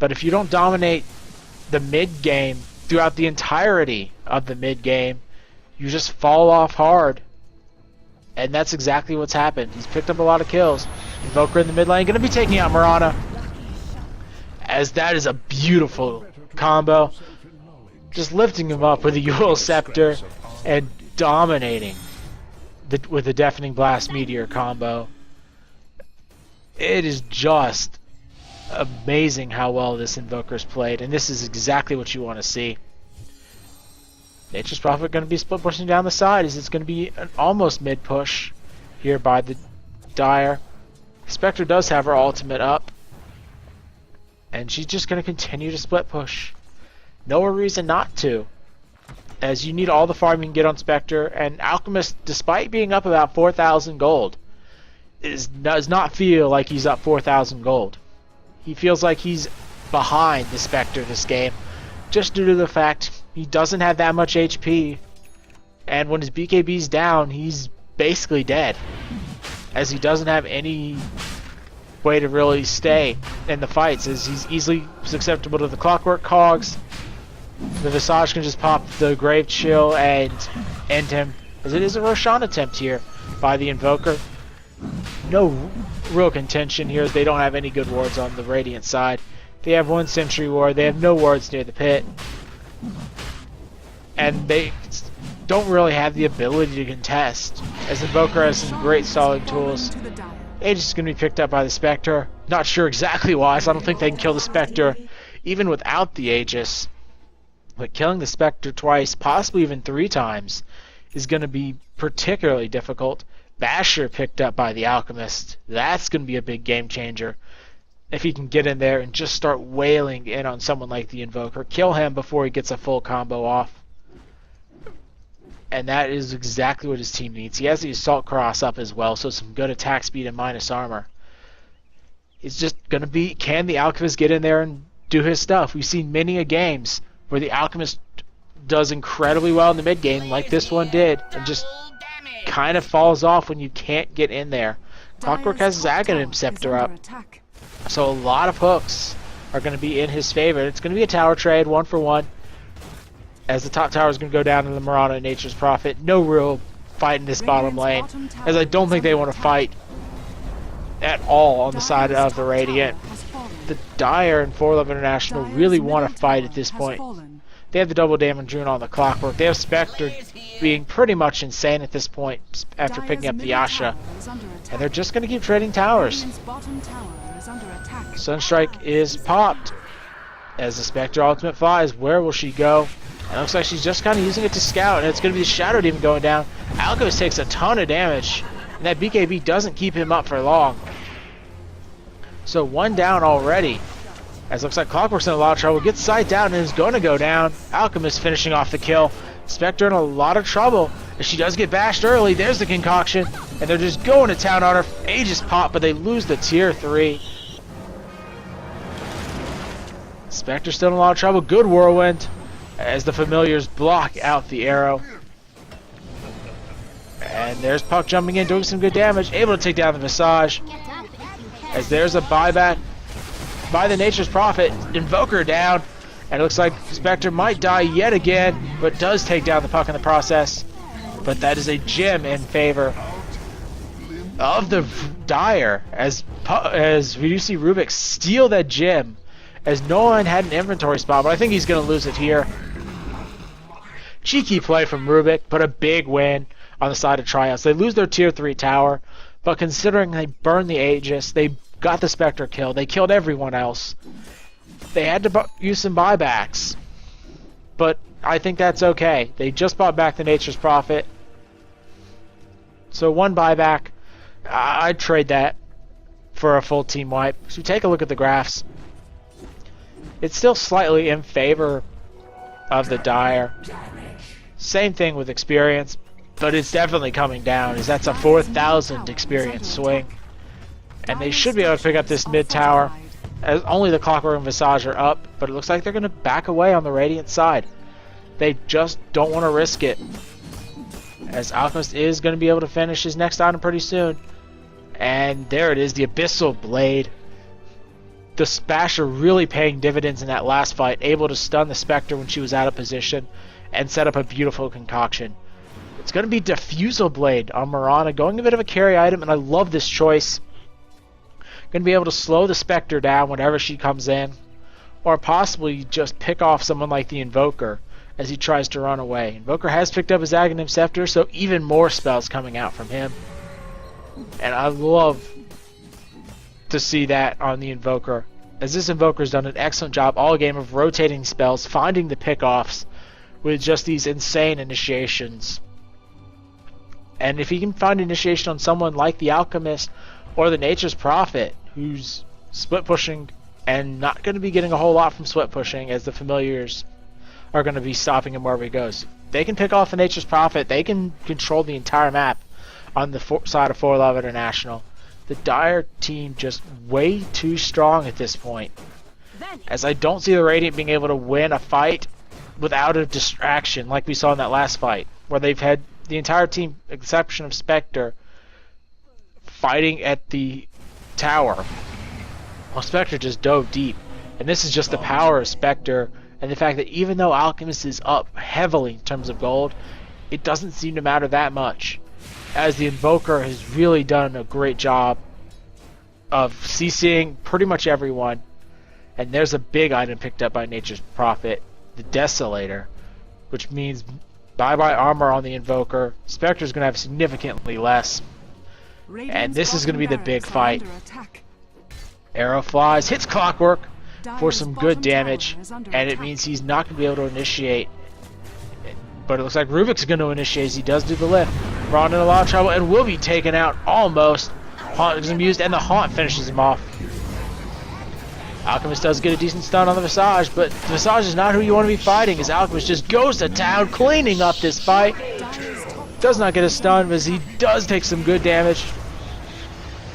But if you don't dominate the mid game throughout the entirety of the mid game, you just fall off hard. And that's exactly what's happened. He's picked up a lot of kills. Invoker in the mid lane, going to be taking out Mirana. As that is a beautiful combo. Just lifting him up with a Yule Scepter and dominating with the Deafening Blast Meteor combo. It is just amazing how well this Invoker's played, and this is exactly what you want to see. Nature's Prophet going to be split pushing down the side, as it's going to be an almost mid push here by the Dire. Spectre does have her ultimate up, and she's just going to continue to split push. No reason not to, as you need all the farm you can get on Spectre, and Alchemist, despite being up about 4,000 gold, does not feel like he's up 4,000 gold. He feels like he's behind the Spectre this game, just due to the fact he doesn't have that much HP, and when his BKB's down, he's basically dead, as he doesn't have any way to really stay in the fights, as he's easily susceptible to the Clockwork cogs. The Visage can just pop the Grave Chill and end him, as it is a Roshan attempt here by the Invoker. No real contention here, as they don't have any good wards on the Radiant side. They have one Sentry ward, they have no wards near the pit, and they don't really have the ability to contest, as Invoker has some great stalling tools. Aegis is going to be picked up by the Spectre. Not sure exactly why, so I don't think they can kill the Spectre even without the Aegis. But killing the Spectre twice, possibly even 3 times, is going to be particularly difficult. Basher picked up by the Alchemist. That's going to be a big game changer. If he can get in there and just start wailing in on someone like the Invoker. Kill him before he gets a full combo off. And that is exactly what his team needs. He has the Assault Cross up as well, so some good attack speed and minus armor. It's just going to be, can the Alchemist get in there and do his stuff? We've seen many a games where the Alchemist does incredibly well in the mid game, like this one did, and just kind of falls off when you can't get in there. Clockwork has his Aghanim Scepter up, so a lot of hooks are going to be in his favor. It's going to be a tower trade, 1 for 1, as the top tower is going to go down to the Mirana and Nature's Prophet. No real fight in this bottom lane, as I don't think they want to fight at all on the side of the Radiant. The Dire and Forlove International really want to fight at this point. They have the double damage rune on the Clockwork. They have Spectre being pretty much insane at this point after picking up the Yasha. And they're just going to keep trading towers. Sunstrike is popped as the Spectre ultimate flies. Where will she go? And it looks like she's just kind of using it to scout, and it's going to be the Shadow Demon going down. Alchemist takes a ton of damage, and that BKB doesn't keep him up for long. So 1 down already, as it looks like Clockwork's in a lot of trouble. Gets sight down and is going to go down. Alchemist finishing off the kill. Spectre in a lot of trouble, as she does get bashed early. There's the concoction, and they're just going to town on her. Aegis pop, but they lose the tier 3. Spectre still in a lot of trouble. Good whirlwind, as the familiars block out the arrow. And there's Puck jumping in, doing some good damage, able to take down the Visage. As there's a buyback by the Nature's Prophet. Invoker down, and it looks like Spectre might die yet again, but does take down the Puck in the process. But that is a gem in favor of the Dire, as you see Rubick steal that gem, as no one had an inventory spot, but I think he's going to lose it here. Cheeky play from Rubick, but a big win on the side of Tryouts. They lose their tier 3 tower, but considering they burned the Aegis, they got the Spectre kill, they killed everyone else. They had to use some buybacks, but I think that's okay. They just bought back the Nature's Prophet, so 1 buyback, I'd trade that for a full team wipe. So take a look at the graphs. It's still slightly in favor of the Dire. Same thing with experience, but it's definitely coming down, as that's a 4,000 experience swing. And they should be able to pick up this mid tower, as only the Clockwork and Visage are up, but it looks like they're going to back away on the Radiant side. They just don't want to risk it. as Alchemist is going to be able to finish his next item pretty soon. And there it is, the Abyssal Blade. The Basher really paying dividends in that last fight, able to stun the Spectre when she was out of position and set up a beautiful concoction. It's going to be Diffusal Blade on Mirana, going a bit of a carry item, and I love this choice. Going to be able to slow the Spectre down whenever she comes in, or possibly just pick off someone like the Invoker as he tries to run away. Invoker has picked up his Aghanim Scepter, so even more spells coming out from him. And I love to see that on the Invoker, as this Invoker's done an excellent job all game of rotating spells, finding the pickoffs with just these insane initiations. And if he can find initiation on someone like the Alchemist or the Nature's Prophet, who's split pushing and not going to be getting a whole lot from split pushing, as the familiars are going to be stopping him wherever he goes. They can pick off the Nature's Prophet, they can control the entire map on the side of Forlove International. The Dire team just way too strong at this point, as I don't see the Radiant being able to win a fight without a distraction like we saw in that last fight, where they've had the entire team, exception of Spectre, fighting at the tower. Well, Spectre just dove deep, and this is just the power of Spectre, and the fact that even though Alchemist is up heavily in terms of gold, it doesn't seem to matter that much, as the Invoker has really done a great job of CCing pretty much everyone. And there's a big item picked up by Nature's Prophet, the Desolator, which means bye-bye armor on the Invoker. Spectre's going to have significantly less, and this is going to be the big fight. Arrow flies, hits Clockwork for some good damage, and it means he's not going to be able to initiate. But it looks like Rubick's going to initiate as he does do the lift. Ron in a lot of trouble and will be taken out almost. Haunt is used, and the Haunt finishes him off. Alchemist does get a decent stun on the Visage, but Visage is not who you want to be fighting, as Alchemist just goes to town, cleaning up this fight. Does not get a stun, as he does take some good damage.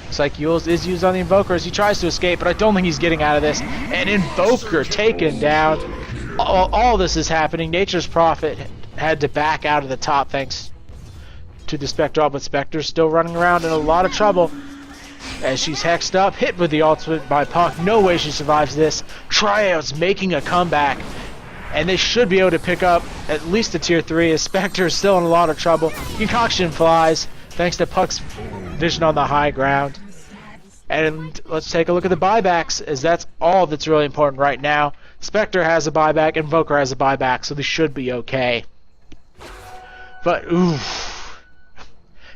Looks like Yules is used on the Invoker as he tries to escape, but I don't think he's getting out of this. And Invoker taken down. All this is happening. Nature's Prophet had to back out of the top thanks to the Spectre, but Spectre's still running around in a lot of trouble as she's hexed up, hit with the ultimate by Puck. No way she survives this. Tryouts making a comeback, and they should be able to pick up at least a tier 3 as Spectre is still in a lot of trouble. Concoction flies thanks to Puck's vision on the high ground. And let's take a look at the buybacks, as that's all that's really important right now. Spectre has a buyback, Invoker has a buyback, so they should be okay. But, oof.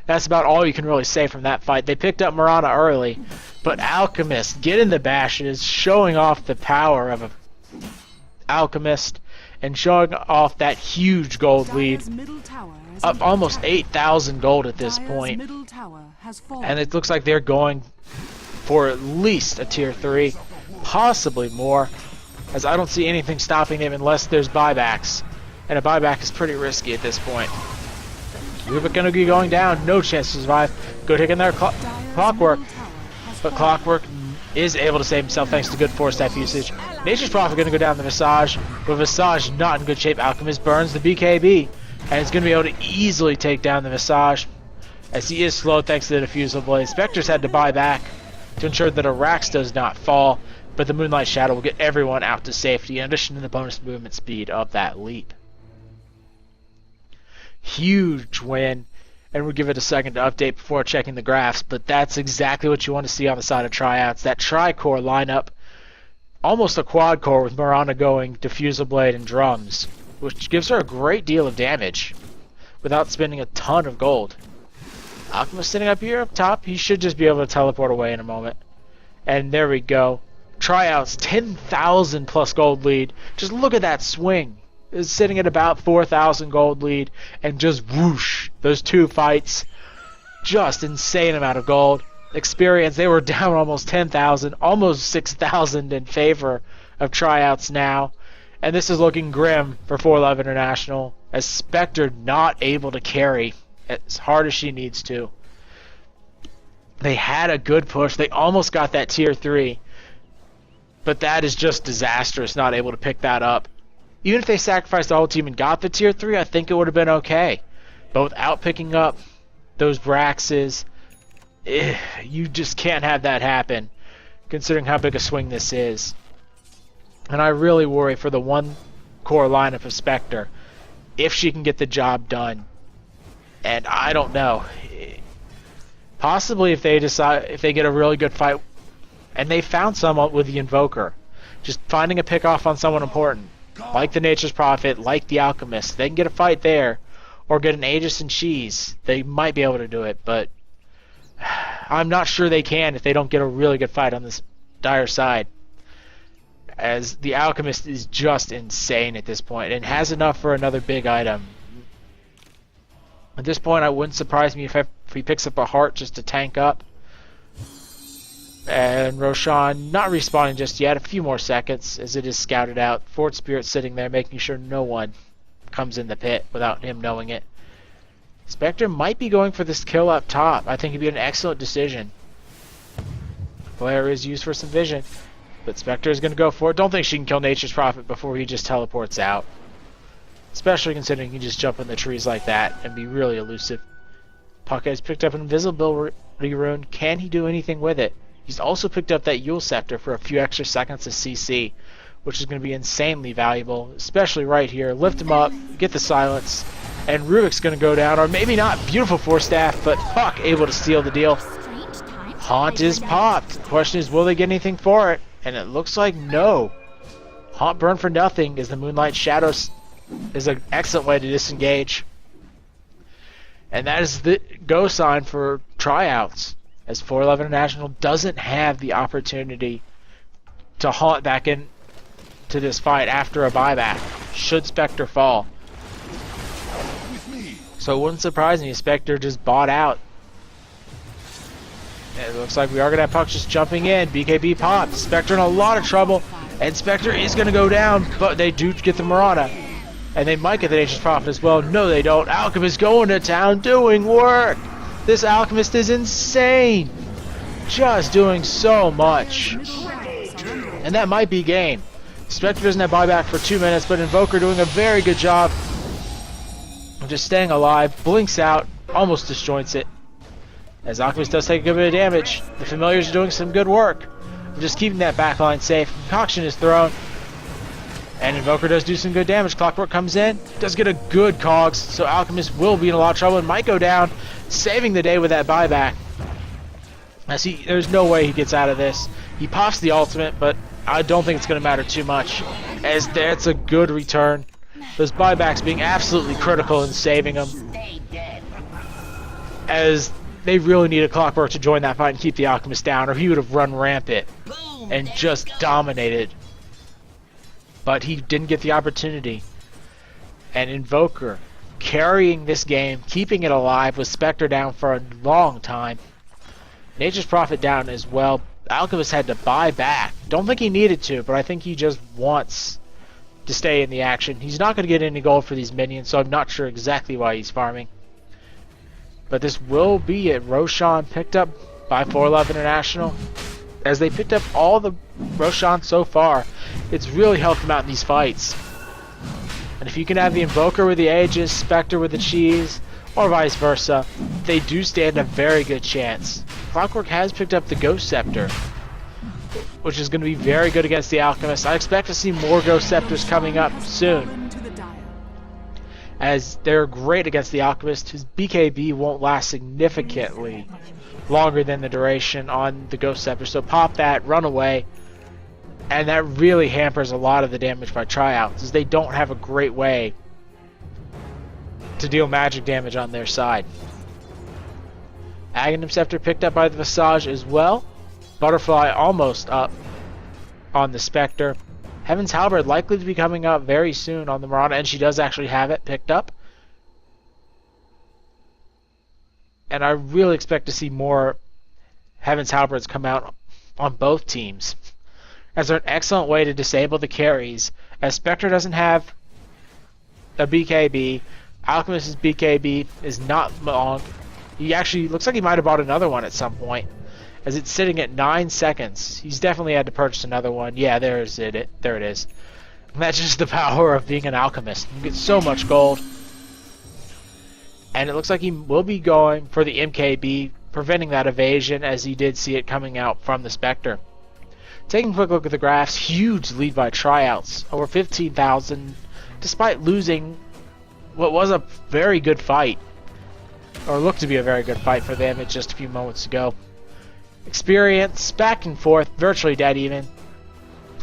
That's about all you can really say from that fight. They picked up Mirana early, but Alchemist getting the bashes, showing off the power of an Alchemist, and showing off that huge gold lead. Up almost 8,000 gold at this point. And it looks like they're going for at least a tier 3, possibly more, as I don't see anything stopping them unless there's buybacks. And a buyback is pretty risky at this point. Rubick gonna be going down, no chance to survive. Good hit in there, Clockwork. But Clockwork is able to save himself thanks to good force type usage. Nature's Prophet gonna go down the Visage, but Visage not in good shape. Alchemist burns the BKB, and it's gonna be able to easily take down the Visage, as he is slow thanks to the Diffusal Blade. Spectre's had to buy back to ensure that Arax does not fall, but the Moonlight Shadow will get everyone out to safety, in addition to the bonus movement speed of that leap. Huge win, and we'll give it a second to update before checking the graphs, but that's exactly what you want to see on the side of Tryouts. That tri-core lineup, almost a quad core with Mirana going Diffusal Blade and Drums, which gives her a great deal of damage without spending a ton of gold. Alchemist sitting up here up top, he should just be able to teleport away in a moment. And there we go. Tryouts, 10,000 plus gold lead. Just look at that swing. Is sitting at about 4,000 gold lead, and just whoosh, those two fights, just insane amount of gold. Experience, they were down almost 10,000, almost 6,000 in favor of Tryouts now, and this is looking grim for Forlove International, as Spectre not able to carry as hard as she needs to. They had a good push, they almost got that tier 3, but that is just disastrous, not able to pick that up. Even if they sacrificed the whole team and got the tier 3, I think it would have been okay. both out picking up those Braxes. You just can't have that happen, considering how big a swing this is. And I really worry for the one core lineup of Spectre, if she can get the job done. And I don't know. Possibly if they get a really good fight, and they found someone with the Invoker, just finding a pick off on someone important, like the Nature's Prophet, like the Alchemist, they can get a fight there, or get an Aegis and Cheese. They might be able to do it, but I'm not sure they can if they don't get a really good fight on this dire side, as the Alchemist is just insane at this point and has enough for another big item. At this point, it wouldn't surprise me if he picks up a heart just to tank up. And Roshan not respawning just yet, a few more seconds as it is scouted out. Fort Spirit sitting there making sure no one comes in the pit without him knowing it. Spectre might be going for this kill up top. I think it'd be an excellent decision. Flare is used for some vision, but Spectre is going to go for it. Don't think she can kill Nature's Prophet before he just teleports out. Especially considering he can just jump in the trees like that and be really elusive. Puck has picked up an invisibility rune. Can he do anything with it? He's also picked up that Yule Scepter for a few extra seconds of CC, which is going to be insanely valuable, especially right here. Lift him up, get the silence, and Rubick's going to go down, or maybe not. Beautiful Force Staff, but Puck able to steal the deal. Haunt is popped. The question is, will they get anything for it? And it looks like no. Haunt burn for nothing, as the Moonlight Shadows is an excellent way to disengage. And that is the go sign for Tryouts, as Forlove International doesn't have the opportunity to haunt back in to this fight after a buyback, should Spectre fall. So it wouldn't surprise me if Spectre just bought out. And it looks like we are going to have Puck just jumping in. BKB popped. Spectre in a lot of trouble, and Spectre is going to go down, but they do get the Mirana. And they might get the Nature's Prophet as well. No, they don't. Alchemist going to town doing work. This Alchemist is insane. Just doing so much. And that might be game. Spectre doesn't have buyback for 2 minutes, but Invoker doing a very good job of just staying alive. Blinks out, almost disjoints it. As Alchemist does take a good bit of damage. The Familiars are doing some good work. Just keeping that backline safe. Concoction is thrown. And Invoker does do some good damage. Clockwork comes in, does get a good cogs, so Alchemist will be in a lot of trouble and might go down, saving the day with that buyback. As there's no way he gets out of this. He pops the ultimate, but I don't think it's going to matter too much, as that's a good return. Those buybacks being absolutely critical in saving him, as they really need a Clockwork to join that fight and keep the Alchemist down, or he would have run rampant and just dominated. But he didn't get the opportunity. And Invoker carrying this game, keeping it alive with Spectre down for a long time. Nature's Prophet down as well. Alchemist had to buy back. Don't think he needed to, but I think he just wants to stay in the action. He's not going to get any gold for these minions, so I'm not sure exactly why he's farming. But this will be it. Roshan picked up by Forlove International. As they picked up all the Roshan so far, it's really helped them out in these fights. And if you can have the Invoker with the Aegis, Spectre with the Cheese, or vice versa, they do stand a very good chance. Clockwork has picked up the Ghost Scepter, which is going to be very good against the Alchemist. I expect to see more Ghost Scepters coming up soon, as they're great against the Alchemist, whose BKB won't last significantly longer than the duration on the Ghost Scepter. So pop that, run away, and that really hampers a lot of the damage by Tryouts, as they don't have a great way to deal magic damage on their side. Aghanim Scepter picked up by the Visage as well. Butterfly almost up on the Spectre. Heaven's Halberd likely to be coming up very soon on the Mirana, and she does actually have it picked up. And I really expect to see more Heaven's Halberds come out on both teams, as they're an excellent way to disable the carries, as Spectre doesn't have a BKB. Alchemist's BKB is not long. He actually looks like he might have bought another one at some point, as it's sitting at 9 seconds. He's definitely had to purchase another one. Yeah, there it is. And that's just the power of being an Alchemist. You get so much gold. And it looks like he will be going for the MKB, preventing that evasion as he did see it coming out from the Spectre. Taking a quick look at the graphs, huge lead by Tryouts, over 15,000, despite losing what was a very good fight, or looked to be a very good fight for them just a few moments ago. Experience, back and forth, virtually dead even,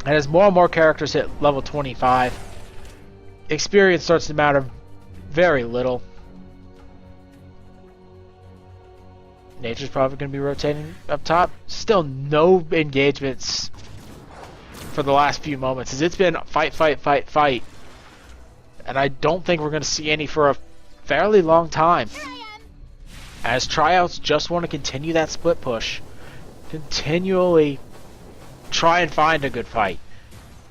and as more and more characters hit level 25, experience starts to matter very little. Nature's probably going to be rotating up top. Still no engagements for the last few moments, as it's been fight, fight, fight, fight. And I don't think we're going to see any for a fairly long time. As Tryouts just want to continue that split push. Continually try and find a good fight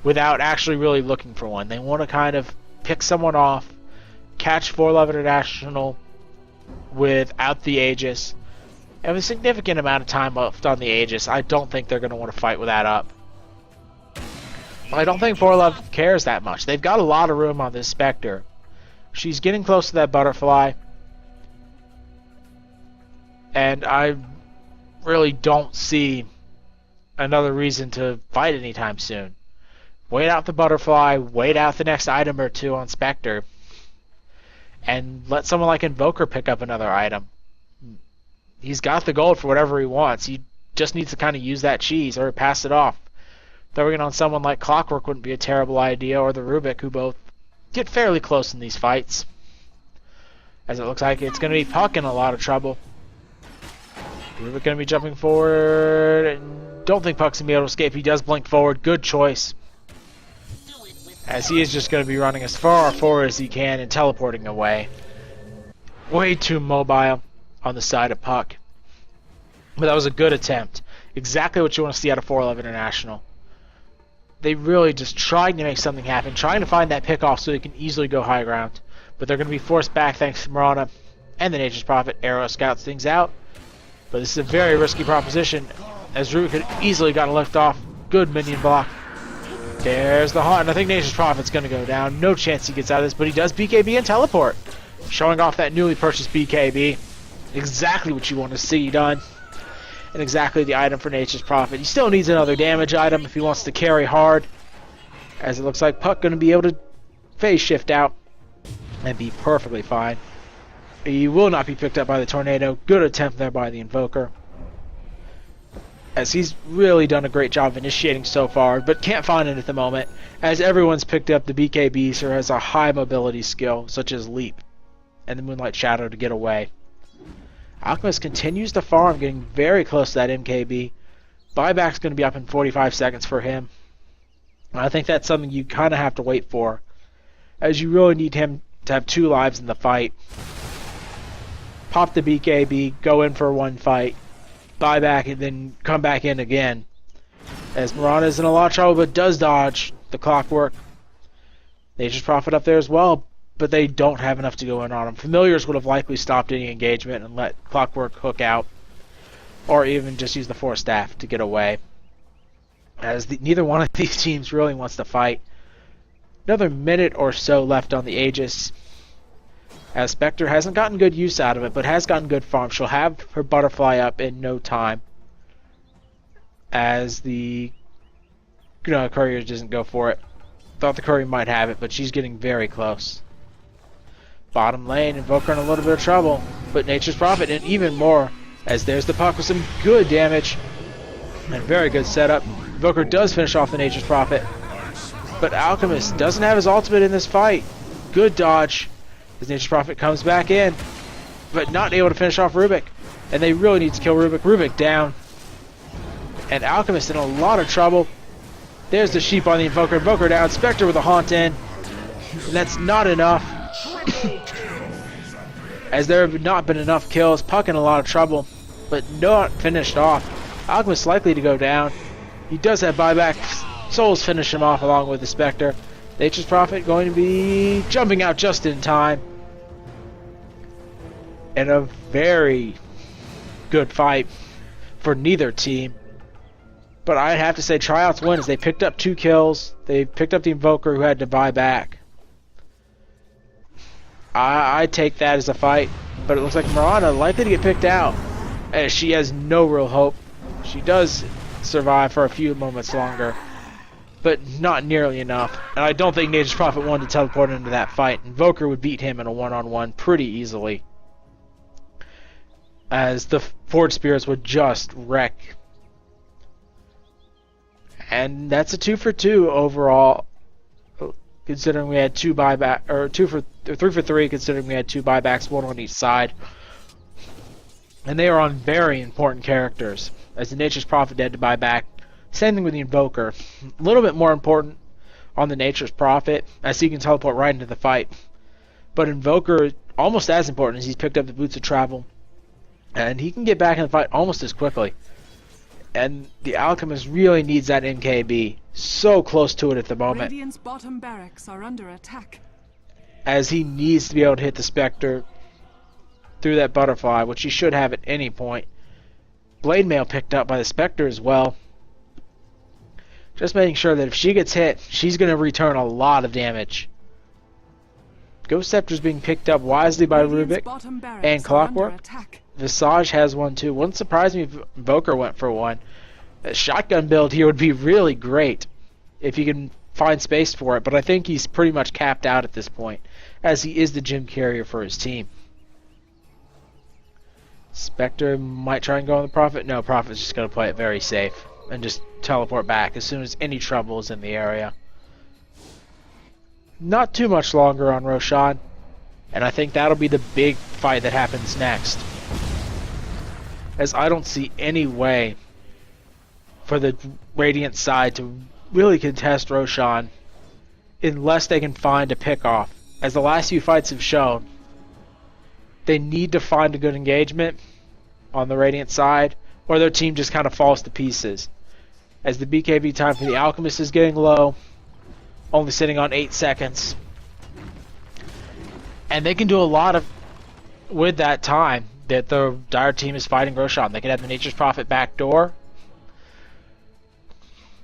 without actually really looking for one. They want to kind of pick someone off, catch Forlove International without the Aegis. And with a significant amount of time left on the Aegis, I don't think they're going to want to fight with that up. I don't think Forlove cares that much. They've got a lot of room on this Spectre. She's getting close to that butterfly. And I really don't see another reason to fight anytime soon. Wait out the butterfly, wait out the next item or two on Spectre, and let someone like Invoker pick up another item. He's got the gold for whatever he wants. He just needs to kind of use that cheese or pass it off. Throwing it on someone like Clockwork wouldn't be a terrible idea, or the Rubick, who both get fairly close in these fights. As it looks like it's going to be Puck in a lot of trouble. Rubick going to be jumping forward, and don't think Puck's going to be able to escape. He does blink forward. Good choice. As he is just going to be running as far forward as he can and teleporting away. Way too mobile on the side of Puck. But that was a good attempt. Exactly what you want to see out of Forlove International. They really just tried to make something happen, trying to find that pick off so they can easily go high ground. But they're going to be forced back thanks to Mirana and the Nature's Prophet. Arrow scouts things out. But this is a very risky proposition, as Rubick could easily gotten lift off. Good minion block. There's the haunt, and I think Nature's Prophet's going to go down. No chance he gets out of this, but he does BKB and teleport. Showing off that newly purchased BKB. Exactly what you want to see done. And exactly the item for Nature's Prophet. He still needs another damage item if he wants to carry hard. As it looks like Puck going to be able to phase shift out and be perfectly fine. He will not be picked up by the tornado. Good attempt there by the Invoker. As he's really done a great job of initiating so far, but can't find it at the moment, as everyone's picked up the BKBs or has a high mobility skill, such as Leap and the Moonlight Shadow to get away. Alchemist continues to farm, getting very close to that MKB. Buyback's going to be up in 45 seconds for him. I think that's something you kind of have to wait for, as you really need him to have 2 lives in the fight. Pop the BKB, go in for one fight, buy back, and then come back in again. As Mirana is in a lot of trouble, but does dodge the Clockwork. Nature's Prophet up there as well, but they don't have enough to go in on him. Familiars would have likely stopped any engagement and let Clockwork hook out, or even just use the Force Staff to get away. As neither one of these teams really wants to fight. Another minute or so left on the Aegis. As Spectre hasn't gotten good use out of it, but has gotten good farm. She'll have her butterfly up in no time. As the courier doesn't go for it. Thought the courier might have it, but she's getting very close. Bottom lane, Invoker in a little bit of trouble, but Nature's Prophet and even more. As there's the Puck with some good damage and very good setup. Invoker does finish off the Nature's Prophet, but Alchemist doesn't have his ultimate in this fight. Good dodge. As Nature's Prophet comes back in, but not able to finish off Rubick. And they really need to kill Rubick. Rubick down. And Alchemist in a lot of trouble. There's the sheep on the Invoker. Invoker down. Spectre with a haunt in. And that's not enough. As there have not been enough kills. Puck in a lot of trouble, but not finished off. Alchemist likely to go down. He does have buyback. Souls finish him off along with the Spectre. Nature's Prophet going to be jumping out just in time. And a very good fight for neither team. But I'd have to say Tryouts win as they picked up 2 kills. They picked up the Invoker who had to buy back. I take that as a fight. but it looks like Mirana likely to get picked out, as she has no real hope. She does survive for a few moments longer, but not nearly enough. And I don't think Nature's Prophet wanted to teleport into that fight. Invoker would beat him in a one-on-one pretty easily, as the Forge Spirits would just wreck. And that's a 2 for 2 overall, considering we had 2 buyback, or 3 for 3, considering we had 2 buybacks, 1 on each side. And they are on very important characters, as the Nature's Prophet had to buy back. Same thing with the Invoker. A little bit more important on the Nature's Prophet, as he can teleport right into the fight. But Invoker, almost as important, as he's picked up the Boots of Travel, and he can get back in the fight almost as quickly. And the Alchemist really needs that MKB. So close to it at the moment. Radiant's bottom barracks are under attack, as he needs to be able to hit the Spectre through that butterfly, which he should have at any point. Blade Mail picked up by the Spectre as well. Just making sure that if she gets hit, she's going to return a lot of damage. Ghost Scepter's being picked up wisely by Rubick and Clockwork. Visage has one too. Wouldn't surprise me if Invoker went for one. A shotgun build here would be really great if he can find space for it, but I think he's pretty much capped out at this point, as he is the gem carrier for his team. Spectre might try and go on the Prophet. No, Prophet's just going to play it very safe and just teleport back as soon as any trouble is in the area. Not too much longer on Roshan, and I think that'll be the big fight that happens next, as I don't see any way for the Radiant side to really contest Roshan unless they can find a pickoff. As the last few fights have shown, they need to find a good engagement on the Radiant side, or their team just kind of falls to pieces. As the BKB time for the Alchemist is getting low, only sitting on 8 seconds. And they can do a lot of with that time that the Dire team is fighting Roshan. They can have the Nature's Prophet backdoor,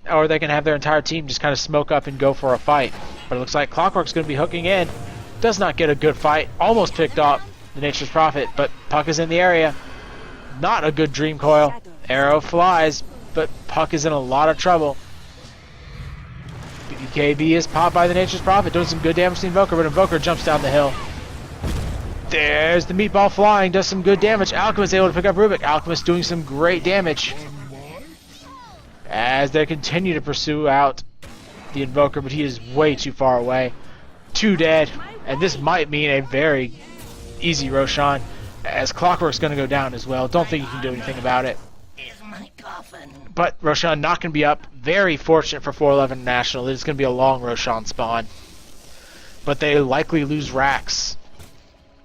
or they can have their entire team just kind of smoke up and go for a fight. But it looks like Clockwork's going to be hooking in. Does not get a good fight. Almost picked off the Nature's Prophet, but Puck is in the area. Not a good Dream Coil. Arrow flies, but Puck is in a lot of trouble. BKB is popped by the Nature's Prophet, doing some good damage to the Invoker, but Invoker jumps down the hill. There's the meatball flying, does some good damage. Alchemist able to pick up Rubick. Alchemist doing some great damage as they continue to pursue out the Invoker, but he is way too far away. 2 dead, and this might mean a very easy Roshan, as Clockwork's going to go down as well. Don't think you can do anything about it. But Roshan not going to be up. Very fortunate for 411 International. It's going to be a long Roshan spawn. But they likely lose Rax.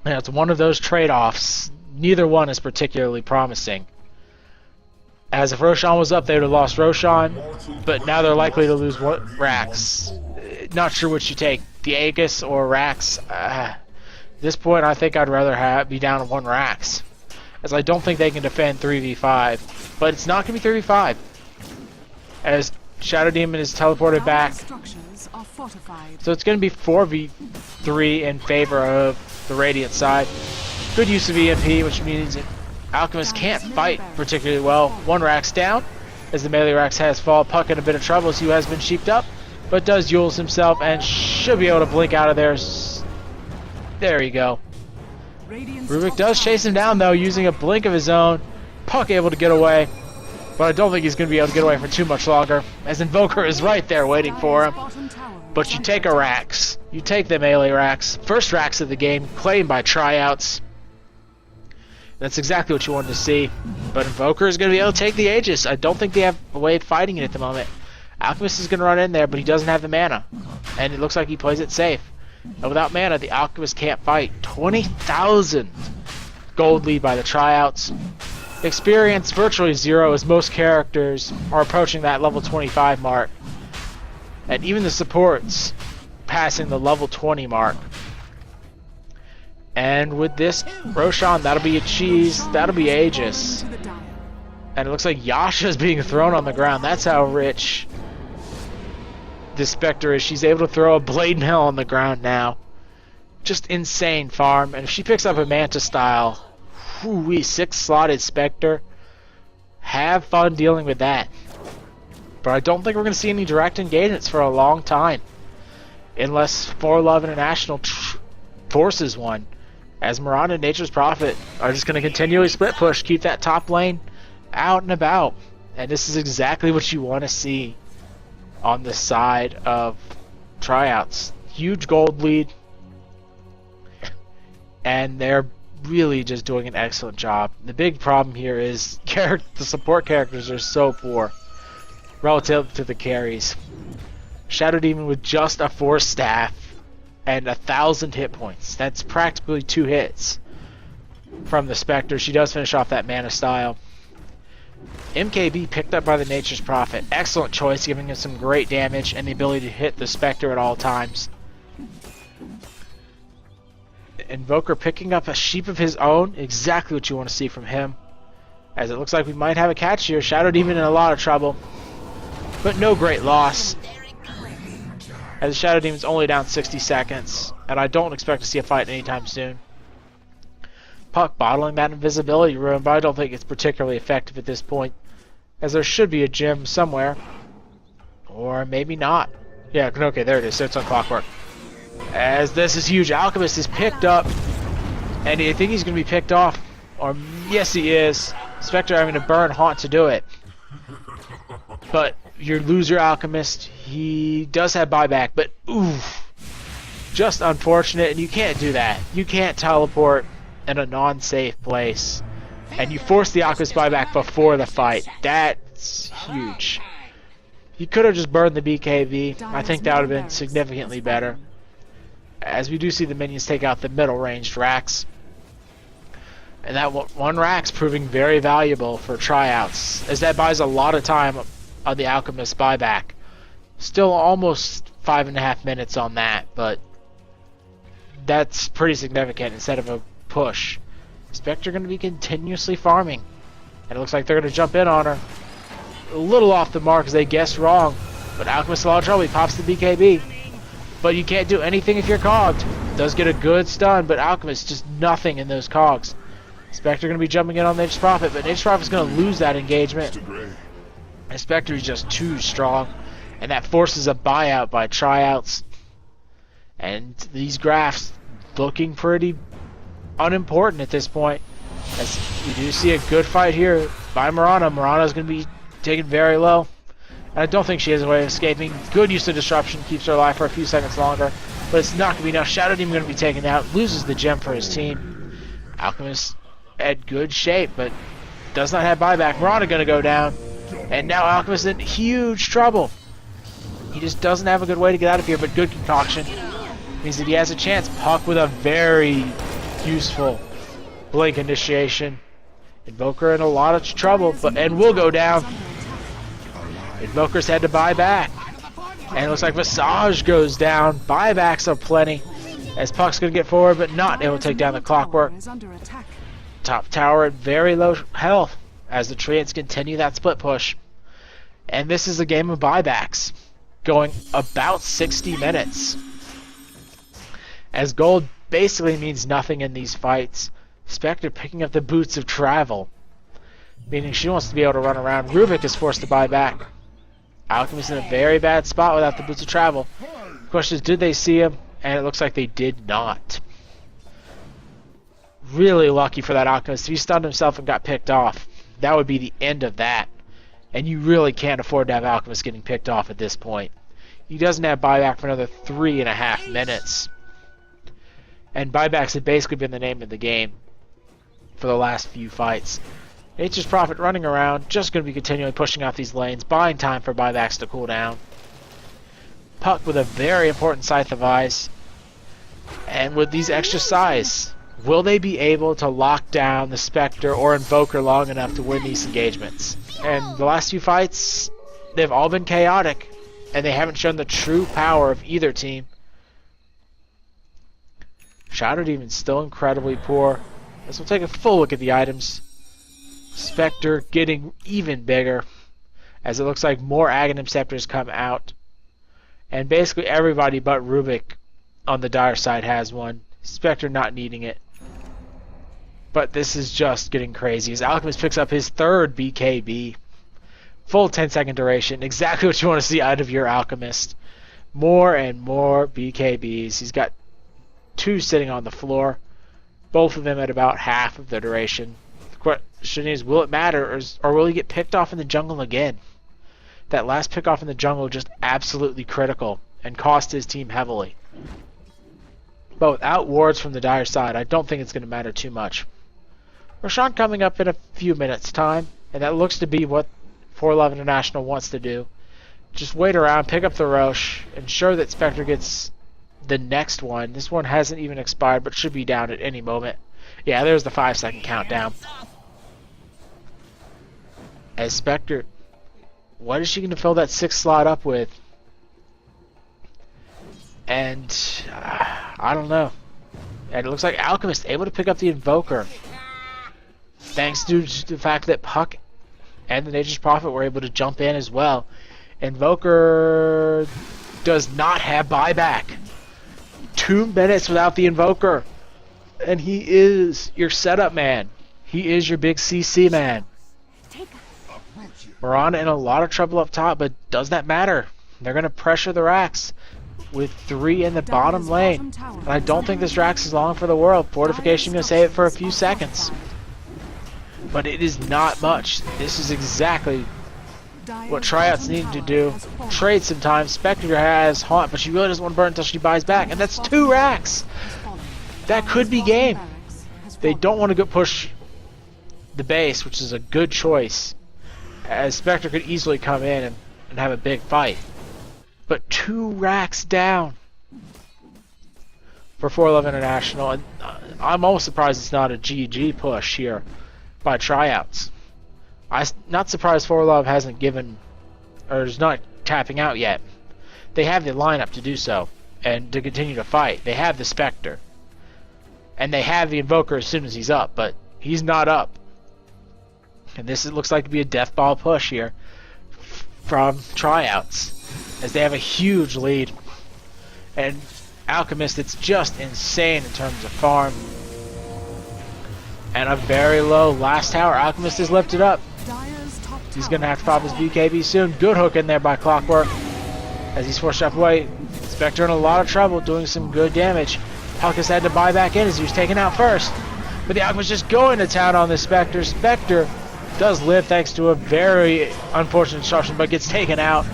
And it's one of those trade-offs. Neither one is particularly promising. As if Roshan was up, they would have lost Roshan. But now they're likely to lose Rax. Not sure what you take. The Aegis or Rax. At this point, I think I'd rather be down to 1 Rax, as I don't think they can defend 3v5. But it's not going to be 3v5, as Shadow Demon is teleported back. So it's going to be 4v3 in favor of the Radiant side. Good use of EMP, which means that Alchemist can't fight particularly well. 1 Rax down, as the melee Rax has fallen. Puck in a bit of trouble, as he has been sheeped up, but does Yules himself and should be able to blink out of there. There you go. Rubick does chase him down though, using a blink of his own. Puck able to get away, but I don't think he's going to be able to get away for too much longer, as Invoker is right there waiting for him. But you take a Rax. You take the melee Rax. First Rax of the game, claimed by Tryouts. That's exactly what you wanted to see. But Invoker is going to be able to take the Aegis. I don't think they have a way of fighting it at the moment. Alchemist is going to run in there, but he doesn't have the mana. And it looks like he plays it safe. And without mana, the Alchemist can't fight. 20,000 gold lead by the Tryouts. Experience virtually 0, as most characters are approaching that level 25 mark. And even the supports passing the level 20 mark. And with this Roshan, that'll be a cheese. That'll be Aegis. And it looks like Yasha's being thrown on the ground. That's how rich this Spectre is. She's able to throw a Blade Mail on the ground now. just insane farm. And if she picks up a Manta style, whoo-wee, 6-slotted Spectre, have fun dealing with that. But I don't think we're going to see any direct engagements for a long time. Unless Forlove International forces one. As Mirana and Nature's Prophet are just going to continually split push, keep that top lane out and about. And this is exactly what you want to see on the side of Tryouts. Huge gold lead. And they're really just doing an excellent job. The big problem here is the support characters are so poor relative to the carries. Shadow Demon with just a 4 staff and 1,000 hit points. That's practically 2 hits from the Spectre. She does finish off that mana style. MKB picked up by the Nature's Prophet. Excellent choice, giving him some great damage and the ability to hit the Spectre at all times. Invoker picking up a sheep of his own. Exactly what you want to see from him. As it looks like we might have a catch here. Shadow Demon in a lot of trouble. But no great loss. As the Shadow Demon's only down 60 seconds. And I don't expect to see a fight anytime soon. Puck bottling that invisibility room, but I don't think it's particularly effective at this point. As there should be a gem somewhere. Or maybe not. Yeah, okay, there it is. So it's on Clockwork. As this is huge. Alchemist is picked up. And I think he's going to be picked off. Or, yes, he is. Spectre having to burn Haunt to do it. But you lose your Alchemist. He does have buyback, but oof. Just unfortunate, and you can't do that. You can't teleport in a non-safe place. And you force the Alchemist buyback before the fight. That's huge. He could have just burned the BKB. I think that would have been significantly better. As we do see the minions take out the middle ranged racks. And that one rack's proving very valuable for Tryouts, as that buys a lot of time on the Alchemist buyback. Still almost 5.5 minutes on that, but that's pretty significant instead of a push. Spectre going to be continuously farming, and it looks like they're going to jump in on her. A little off the mark as they guessed wrong, but Alchemist a lot of trouble. He pops the BKB, but you can't do anything if you're cogged. Does get a good stun, but Alchemist just nothing in those cogs. Spectre going to be jumping in on Nature's Prophet, but Nature's Prophet's going to lose that engagement. And Spectre is just too strong, and that forces a buyout by Tryouts. And these graphs looking pretty unimportant at this point, as we do see a good fight here by Mirana. Mirana's going to be taken very low, and I don't think she has a way of escaping. Good use of disruption, keeps her alive for a few seconds longer, but it's not going to be enough. Shadow Demon going to be taken out, loses the gem for his team. Alchemist at good shape, but does not have buyback. Mirana going to go down, and now Alchemist in huge trouble. He just doesn't have a good way to get out of here, but good concoction means that he has a chance. Puck with a very useful blink initiation. Invoker in a lot of trouble, and will go down. Invoker's had to buy back, and it looks like Visage goes down. Buybacks are plenty, as Puck's going to get forward, but not able to take down the Clockwork. Top tower at very low health as the Tryouts continue that split push. And this is a game of buybacks going about 60 minutes. As gold basically means nothing in these fights. Spectre picking up the boots of travel, meaning she wants to be able to run around. Rubick is forced to buy back. Alchemist in a very bad spot without the boots of travel. The question is, did they see him? And it looks like they did not. Really lucky for that Alchemist. If he stunned himself and got picked off, that would be the end of that. And you really can't afford to have Alchemist getting picked off at this point. He doesn't have buyback for another 3.5 minutes. And buybacks have basically been the name of the game for the last few fights. Nature's Prophet running around, just going to be continually pushing out these lanes, buying time for buybacks to cool down. Puck with a very important Scythe of Eyes. And with these extra size, will they be able to lock down the Spectre or Invoker long enough to win these engagements? And the last few fights, they've all been chaotic, and they haven't shown the true power of either team. Shadow Demon's still incredibly poor. Let's take a full look at the items. Spectre getting even bigger, as it looks like more Aghanim Scepters come out. And basically everybody but Rubick on the dire side has one. Spectre not needing it. But this is just getting crazy as Alchemist picks up his third BKB. Full 10-second duration. Exactly what you want to see out of your Alchemist. More and more BKBs. He's got 2 sitting on the floor. Both of them at about half of the duration. The question is, will it matter, or will he get picked off in the jungle again? That last pick off in the jungle just absolutely critical and cost his team heavily. But without wards from the Dire side, I don't think it's going to matter too much. Roshan coming up in a few minutes' time, and that looks to be what Forlove International wants to do. Just wait around, pick up the Roche, ensure that Spectre gets the next one. This one hasn't even expired, but should be down at any moment. Yeah, there's the 5-second countdown. As Spectre, what is she going to fill that 6th slot up with? And I don't know. And it looks like Alchemist able to pick up the Invoker. Thanks to the fact that Puck and the Nature's Prophet were able to jump in as well. Invoker does not have buyback. 2 minutes without the Invoker. And he is your setup man. He is your big CC man. Mirana in a lot of trouble up top, but does that matter? They're going to pressure the racks with 3 in the bottom lane. And I don't think this Rax is long for the world. Fortification going to save it for a few seconds. But it is not much. This is exactly what Tryouts need to do. Trade some time. Spectre has Haunt, but she really doesn't want to burn until she buys back. And that's 2 racks. That could be game. They don't want to go push the base, which is a good choice, as Spectre could easily come in and have a big fight. But 2 racks down for Forlove International. And I'm almost surprised it's not a GG push here by Tryouts. I'm not surprised Forlove hasn't given, or is not tapping out yet. They have the lineup to do so and to continue to fight. They have the Spectre. And they have the Invoker as soon as he's up, but he's not up. And this looks like to be a death ball push here from Tryouts, as they have a huge lead. And Alchemist, it's just insane in terms of farm. And a very low last tower. Alchemist is lifted up. He's going to have to pop his BKB soon. Good hook in there by Clockwork as he's forced up away. Spectre in a lot of trouble, doing some good damage. Puck has had to buy back in as he was taken out first. But the Alchemist just going to town on this Spectre. Spectre does live thanks to a very unfortunate disruption, but gets taken out.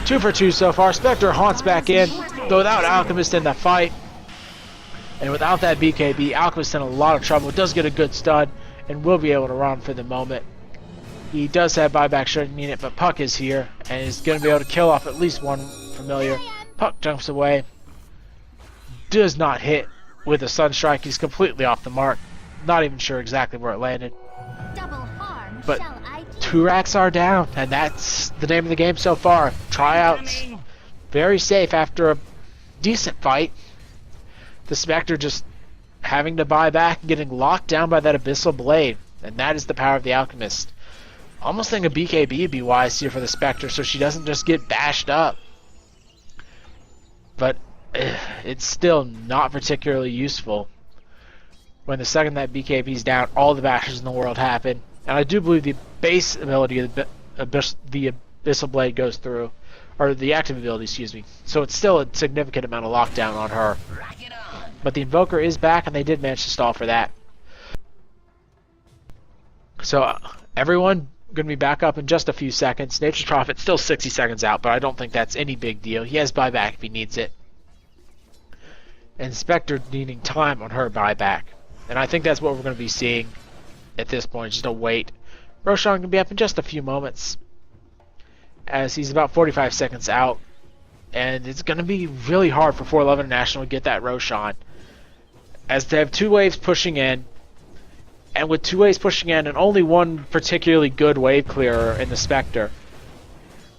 2 for 2 so far. Spectre haunts back in, though without Alchemist in the fight. And without that BKB, Alchemist in a lot of trouble. Does get a good stun and will be able to run for the moment. He does have buyback should he need it, but Puck is here and is going to be able to kill off at least one familiar. Puck jumps away. Does not hit with a Sunstrike. He's completely off the mark. Not even sure exactly where it landed. But 2 racks are down, and that's the name of the game so far. Tryouts very safe after a decent fight. The Spectre just having to buy back and getting locked down by that Abyssal Blade. And that is the power of the Alchemist. Almost think a BKB would be wise here for the Spectre so she doesn't just get bashed up. But it's still not particularly useful. When the second that BKB's down, all the bashes in the world happen. And I do believe the base ability of the Abyssal Blade goes through. Or the active ability, excuse me. So it's still a significant amount of lockdown on her. But the Invoker is back, and they did manage to stall for that. So everyone going to be back up in just a few seconds. Nature's Prophet still 60 seconds out, but I don't think that's any big deal. He has buyback if he needs it. And Spectre needing time on her buyback. And I think that's what we're going to be seeing at this point, just a wait. Roshan going to be up in just a few moments, as he's about 45 seconds out. And it's going to be really hard for Forlove International to get that Roshan, as they have 2 waves pushing in. And with 2 waves pushing in and only one particularly good wave clearer in the Spectre,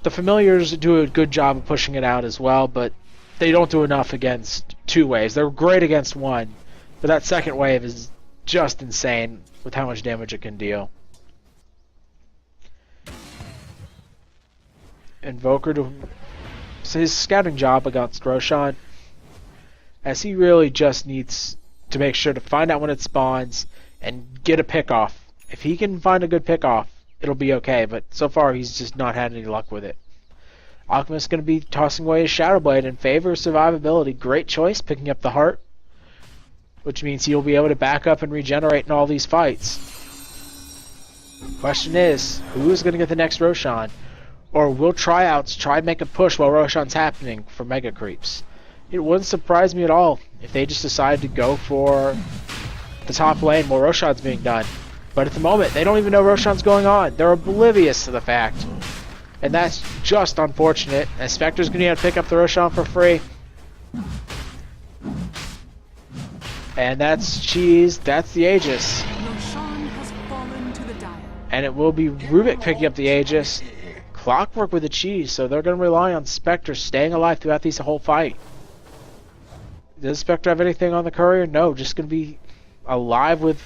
the Familiars do a good job of pushing it out as well, but they don't do enough against 2 waves. They're great against 1, but that second wave is just insane with how much damage it can deal. Invoker to his scouting job against Roshan. as he really just needs to make sure to find out when it spawns and get a pick off. If he can find a good pick off, it'll be okay, but so far he's just not had any luck with it. Alchemist is going to be tossing away his Shadow Blade in favor of survivability. Great choice, picking up the heart, which means he'll be able to back up and regenerate in all these fights. Question is, who is going to get the next Roshan? Or will Tryouts try and make a push while Roshan's happening for Mega Creeps? It wouldn't surprise me at all if they just decided to go for the top lane while Roshan's being done. But at the moment, they don't even know Roshan's going on. They're oblivious to the fact. And that's just unfortunate, as Spectre's going to be able to pick up the Roshan for free. And that's cheese, that's the Aegis. And it will be Rubick picking up the Aegis. Clockwork with the cheese, so they're going to rely on Spectre staying alive throughout this whole fight. Does Spectre have anything on the courier? No, just going to be alive with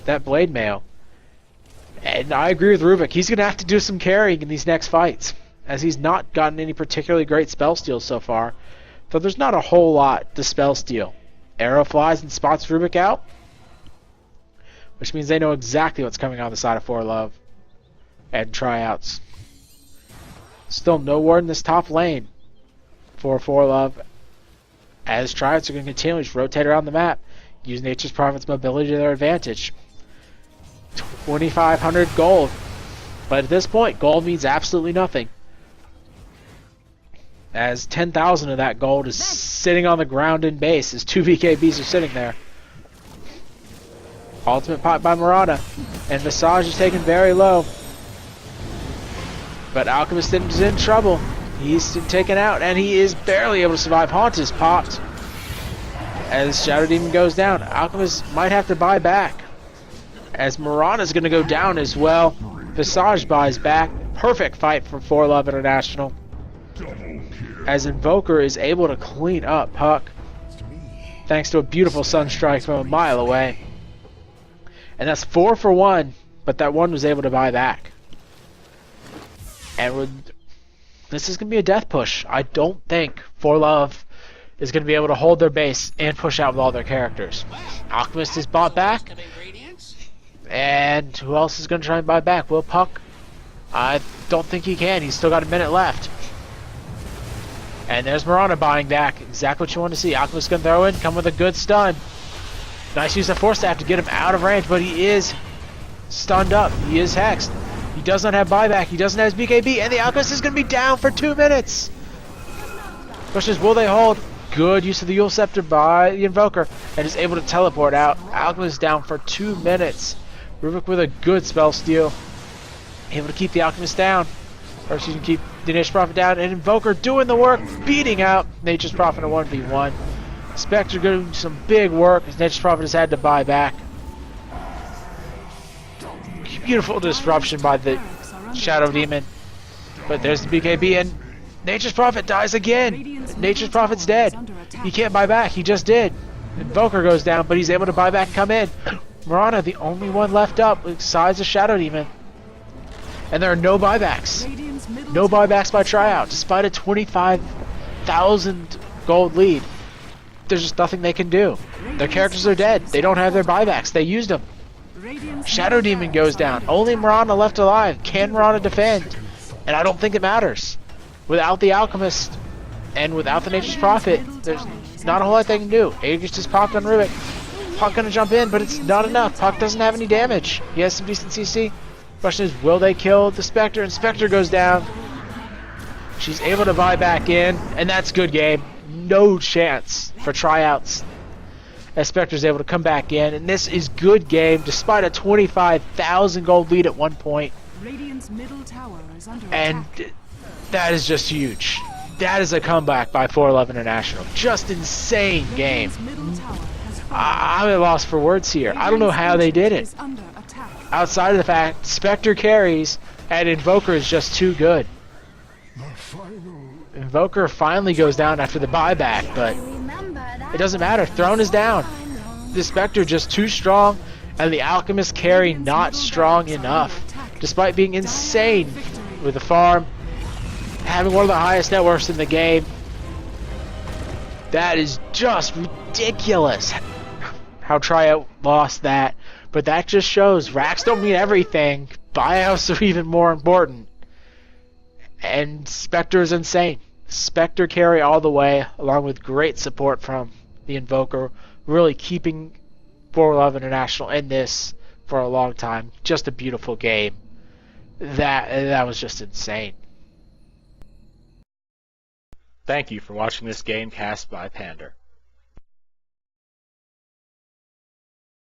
that blade mail. And I agree with Rubick. He's going to have to do some carrying in these next fights, as he's not gotten any particularly great spell steals so far. So there's not a whole lot to spell steal. Arrow flies and spots Rubick out, which means they know exactly what's coming on the side of Forlove and Tryouts. Still no word in this top lane for Forlove, as Tryouts are going to continue to rotate around the map, use Nature's Prophet's mobility to their advantage. 2,500 gold, but at this point, gold means absolutely nothing, as 10,000 of that gold is sitting on the ground in base, as 2 BKBs are sitting there. Ultimate pot by Mirana, and Visage is taken very low. But Alchemist is in trouble. He's taken out, and he is barely able to survive. Haunt is popped as Shadow Demon goes down. Alchemist might have to buy back, as Mirana is going to go down as well. Visage buys back. Perfect fight for Forlove International, as Invoker is able to clean up Puck thanks to a beautiful Sunstrike from a mile away. And that's 4 for 1, but that one was able to buy back. And this is going to be a death push. I don't think Forlove is going to be able to hold their base and push out with all their characters. Alchemist is bought back. And who else is going to try and buy back? Will Puck? I don't think he can. He's still got a minute left. And there's Mirana buying back. Exactly what you want to see. Alchemist going to throw in, come with a good stun. Nice use of Force Staff to get him out of range, but he is stunned up. He is hexed. He does not have buyback. He doesn't have his BKB, and the Alchemist is going to be down for 2 minutes. Question is, will they hold? Good use of the Yule Scepter by the Invoker, and is able to teleport out. Alchemist down for 2 minutes. Rubick with a good spell steal, able to keep the Alchemist down. Or excuse me, keep the Nature's Prophet down, and Invoker doing the work, beating out Nature's Prophet in a 1v1. Spectre doing some big work as Nature's Prophet has had to buy back. Beautiful disruption by the Shadow Demon. But there's the BKB, and Nature's Prophet dies again. Nature's Prophet's dead. He can't buy back. He just did. Invoker goes down, but he's able to buy back and come in. Mirana, the only one left up besides the Shadow Demon. And there are no buybacks. No buybacks by Tryout, despite a 25,000 gold lead. There's just nothing they can do. Their characters are dead. They don't have their buybacks. They used them. Shadow Demon goes down. Only Mirana left alive. Can Mirana defend? And I don't think it matters. Without the Alchemist and without the Nature's Prophet, there's not a whole lot they can do. Aegis just popped on Rubick. Puck gonna jump in, but it's not enough. Puck doesn't have any damage. He has some decent CC. Question is, will they kill the Spectre? And Spectre goes down. She's able to buy back in, and that's good game. No chance for Tryouts, as Spectre's able to come back in, and this is good game despite a 25,000 gold lead at one point. Radiant's middle tower is under and attack. That is just huge. That is a comeback by Forlove International. Just insane game. I'm at a loss for words here. I don't know how they did it. Outside of the fact Spectre carries and Invoker is just too good. Invoker finally goes down after the buyback, but it doesn't matter. Throne is down. The Spectre just too strong, and the Alchemist carry not strong enough, despite being insane with the farm, having one of the highest net worths in the game. That is just ridiculous how Tryout lost that. But that just shows racks don't mean everything. Buyouts are even more important. And Spectre is insane. Spectre carry all the way, along with great support from the Invoker, really keeping Forlove International in this for a long time. Just a beautiful game. That was just insane. Thank you for watching this game cast by Pander.